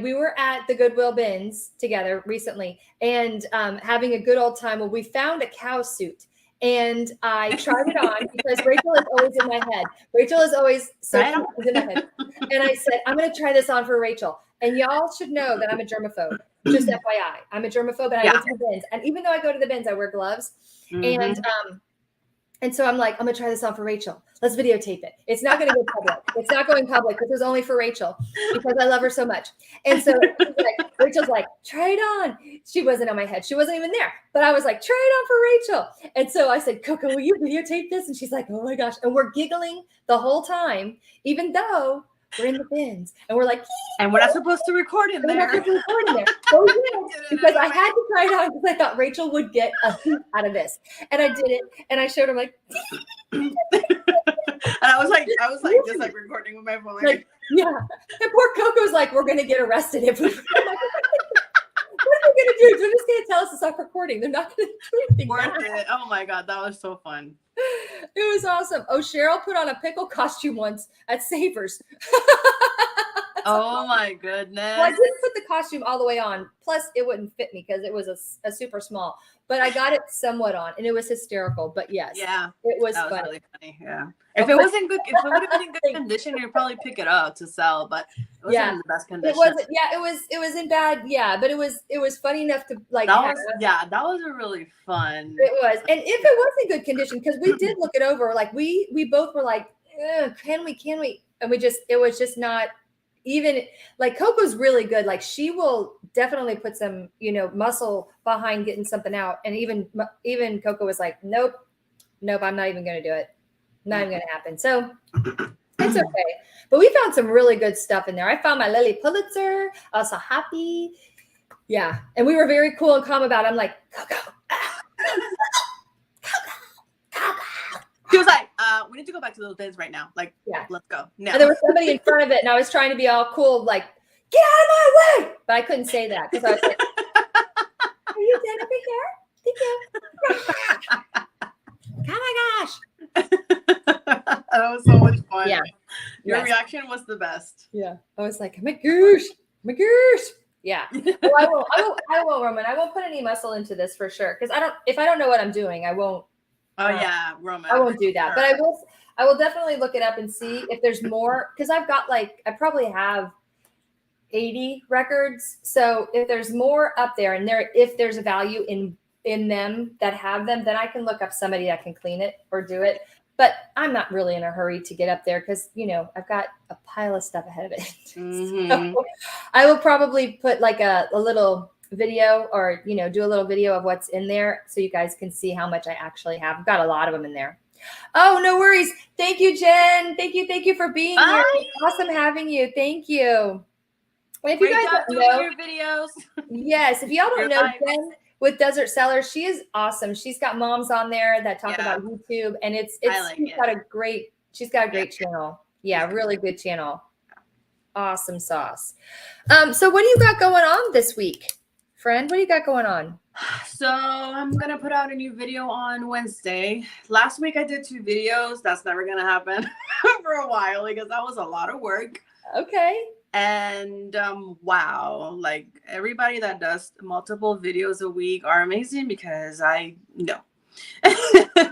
we were at the Goodwill bins together recently and having a good old time. Well, we found a cow suit and I tried it on because Rachel is always in my head. Rachel is always in my head. And I said, I'm going to try this on for Rachel. And y'all should know that I'm a germaphobe. Just FYI, I'm a germaphobe and I go to the bins. And even though I go to the bins, I wear gloves. And so I'm like, I'm going to try this on for Rachel. Let's videotape it. It's not going to go public. It's not going public. This was only for Rachel because I love her so much. And so Rachel's like, try it on. She wasn't on my head. She wasn't even there. But I was like, try it on for Rachel. And so I said, Koko, will you videotape this? And she's like, oh my gosh. And we're giggling the whole time, even though we're in the bins. And we're like, and we're not supposed to record in there. So because I had to try it on because I thought Rachel would get a hoot out of this. And I did it. And I showed her like, and I was like, just like recording with my phone. Like, yeah. And poor Coco's like, we're going to get arrested if we. What are they going to do? They're just going to tell us to stop recording. They're not going to do anything. Worth it. Oh my God. That was so fun. It was awesome. Oh, Cheryl put on a pickle costume once at Savers. Oh my goodness. Well, I didn't put the costume all the way on. Plus, it wouldn't fit me because it was a super small. But I got it somewhat on, and it was hysterical. But yes, it was fun. Really funny. Yeah. If it wasn't good, if it would have been in good condition, you'd probably pick it up to sell. But it wasn't in the best condition. It wasn't. Yeah, it was in bad. Yeah, but it was funny enough to like. That was a really fun. It was, and if it was in good condition, because we did look it over, like we both were like, can we? And it was just not. Even like Coco's really good. Like she will definitely put some, muscle behind getting something out. And even Koko was like, nope, I'm not even going to do it. Not even going to happen. So It's okay. But we found some really good stuff in there. I found my Lily Pulitzer. I was so happy. Yeah. And we were very cool and calm about it. I'm like, Koko. She was like, we need to go back to those days right now. Like, Yeah. let's go. No. And there was somebody in front of it, and I was trying to be all cool, like, get out of my way. But I couldn't say that because I was like, are you dead over here? Thank you. Oh my gosh. That was so much fun. Yeah. Your Yes. reaction was the best. Yeah. I was like, oh my gosh. Oh my gosh. Yeah. Well, I won't, Roman. I won't put any muscle into this for sure. Because if I don't know what I'm doing, I won't. Oh yeah, Roman. I won't do that. But I will definitely look it up and see if there's more. Because I've got I probably have 80 records. So if there's more up there and if there's a value in them that have them, then I can look up somebody that can clean it or do it. But I'm not really in a hurry to get up there because, I've got a pile of stuff ahead of it. Mm-hmm. So I will probably put like a little video or, do a little video of what's in there so you guys can see how much I actually have. I've got a lot of them in there. Oh, no worries. Thank you, Jen. Thank you for being here. Awesome having you. Thank you. And if you guys don't know your videos. Yes, if y'all don't know Jen with Desert Sellers, she is awesome. She's got moms on there that talk about YouTube, and she's got a great channel. Yeah, really good channel. Awesome sauce. So what do you got going on this week, friend? What do you got going on? So I'm gonna put out a new video on Wednesday. Last week I did 2 videos. That's never gonna happen for a while because that was a lot of work. Okay. And wow, like everybody that does multiple videos a week are amazing because I know.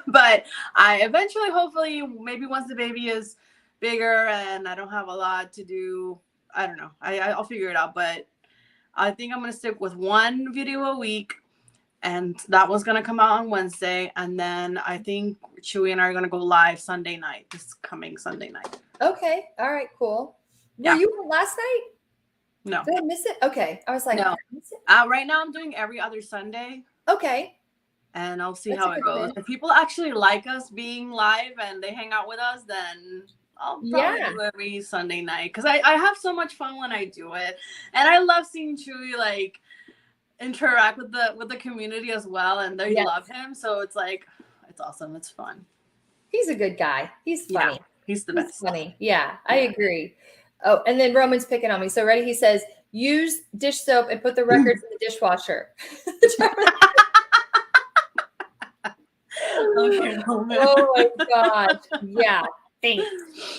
But I eventually, hopefully, maybe once the baby is bigger and I don't have a lot to do, I don't know. I'll figure it out. But I think I'm gonna stick with 1 video a week. And that was going to come out on Wednesday. And then I think Chewy and I are going to go live Sunday night, this coming Sunday night. Okay. All right, cool. Were you on last night? No. Did I miss it? Okay. I was like, no. Right now I'm doing every other Sunday. Okay. And I'll see how it goes. If people actually like us being live and they hang out with us, then I'll probably do every Sunday night. Because I have so much fun when I do it. And I love seeing Chewy like interact with the community as well, and they love him, so it's like it's awesome. It's fun. He's a good guy. He's funny. He's the best. He's funny. Yeah, I agree. Oh, and then Roman's picking on me. So ready? He says, use dish soap and put the records in the dishwasher. Okay, Roman. Oh my gosh. Yeah. Thanks.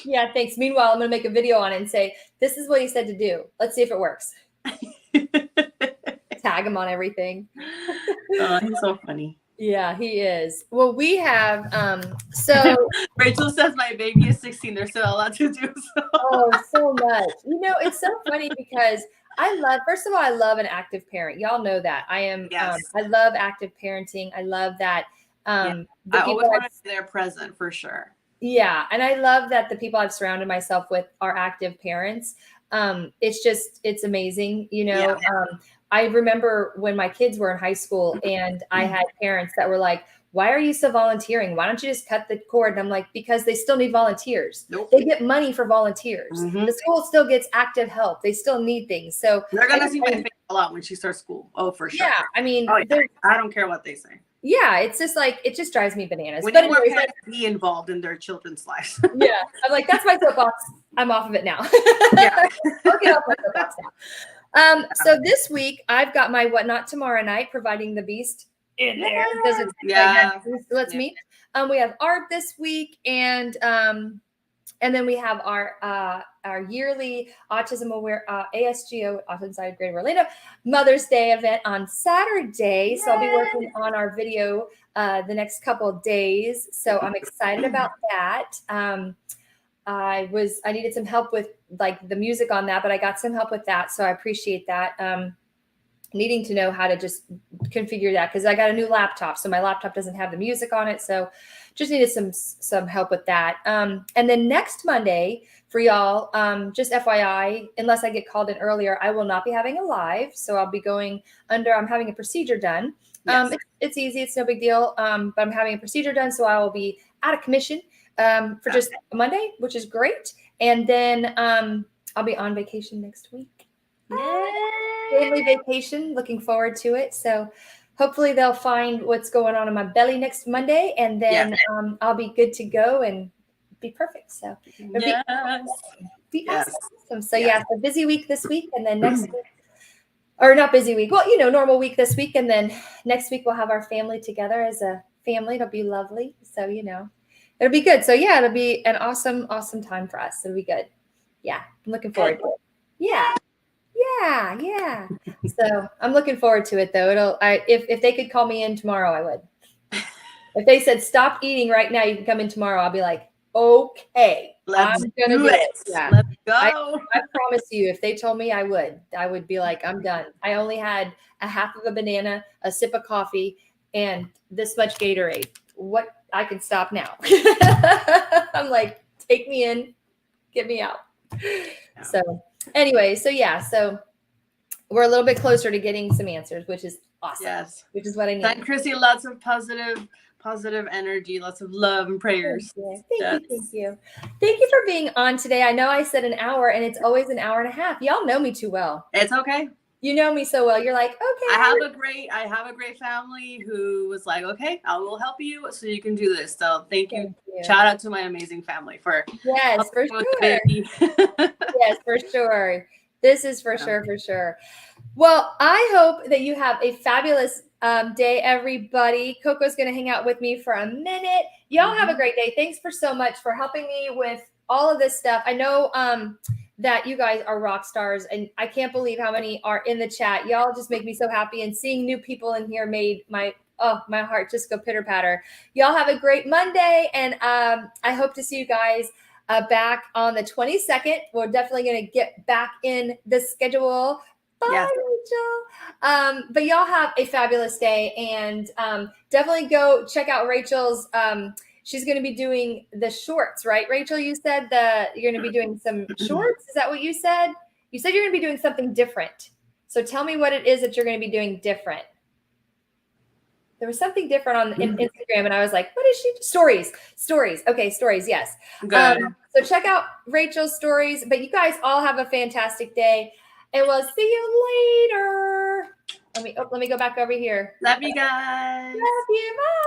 Yeah, thanks. Meanwhile, I'm gonna make a video on it and say, this is what he said to do. Let's see if it works. Tag him on everything. He's so funny. Yeah, he is. Well, we have so Rachel says my baby is 16. There's still a lot to do. So. Oh, so much. It's so funny because first of all, I love an active parent. Y'all know that. I am I love active parenting. I love that I always want to be there present for sure. Yeah, and I love that the people I've surrounded myself with are active parents. It's amazing, I remember when my kids were in high school and I had parents that were like, why are you still volunteering? Why don't you just cut the cord? And I'm like, because they still need volunteers. Nope. They get money for volunteers. Mm-hmm. The school still gets active help. They still need things. So they're going to see my face a lot when she starts school. Oh, for sure. Yeah. I mean, I don't care what they say. Yeah. It's just like, it just drives me bananas. When you want parents to be involved in their children's lives. Yeah. I'm like, that's my soapbox. I'm off of it now. Yeah. I'll get off my soapbox now. So this week I've got my What Not Tomorrow Night, Providing the Beast in there. Let's meet. We have art this week, and then we have our yearly Autism Aware ASGO Autism Side Greater Orlando Mother's Day event on Saturday. Yay! So I'll be working on our video the next couple of days. So I'm excited about that. I needed some help with like the music on that, but I got some help with that. So I appreciate that. Needing to know how to just configure that because I got a new laptop. So my laptop doesn't have the music on it. So just needed some help with that. And then next Monday for y'all, just FYI, unless I get called in earlier, I will not be having a live. So I'll be going I'm having a procedure done. Yes. It's easy. It's no big deal. But I'm having a procedure done. So I will be out of commission. for just a Monday, which is great. And then I'll be on vacation next week. Family vacation. Looking forward to it. So hopefully they'll find what's going on in my belly next Monday, and then I'll be good to go and be perfect. So be awesome. So so busy week this week, and then next week, or not busy week. Well, normal week this week, and then next week we'll have our family together as a family. It'll be lovely. So it'll be good. So it'll be an awesome time for us. It'll be good. Yeah, I'm looking forward to it. Yeah. So I'm looking forward to it, though. If they could call me in tomorrow, I would. If they said stop eating right now, you can come in tomorrow, I'll be like, okay, let's I'm gonna do it. Yeah. Let's go. I promise you, if they told me, I would be like, I'm done. I only had a half of a banana, a sip of coffee, and this much Gatorade. What? I can stop now. I'm like, take me in, get me out. So anyway, so we're a little bit closer to getting some answers, which is awesome. Yes. Which is what I need. Thank Crissy, lots of positive energy, lots of love and prayers. Thank you. Thank you for being on today. I know I said an hour, and it's always an hour and a half. Y'all know me too well. It's okay. You know me so well. You're like, okay. I have a great family who was like, okay, I will help you so you can do this. So thank you. Shout out to my amazing family for for sure. Yes, for sure. This is for sure. Well, I hope that you have a fabulous day, everybody. Coco's going to hang out with me for a minute. Y'all have a great day. Thanks so much for helping me with all of this stuff. I know that you guys are rock stars, and I can't believe how many are in the chat. Y'all just make me so happy, and seeing new people in here made my heart just go pitter patter. Y'all have a great Monday, and I hope to see you guys back on the 22nd. We're definitely going to get back in the schedule. Bye, Rachel. But y'all have a fabulous day, and definitely go check out Rachel's. She's going to be doing the shorts, right? Rachel, you said you're going to be doing some shorts. Is that what you said? You said you're going to be doing something different. So tell me what it is that you're going to be doing different. There was something different on Instagram, and I was like, what is she? Stories. Okay, stories, yes. So check out Rachel's stories. But you guys all have a fantastic day, and we'll see you later. Let me go back over here. Love you guys. Love you. Bye.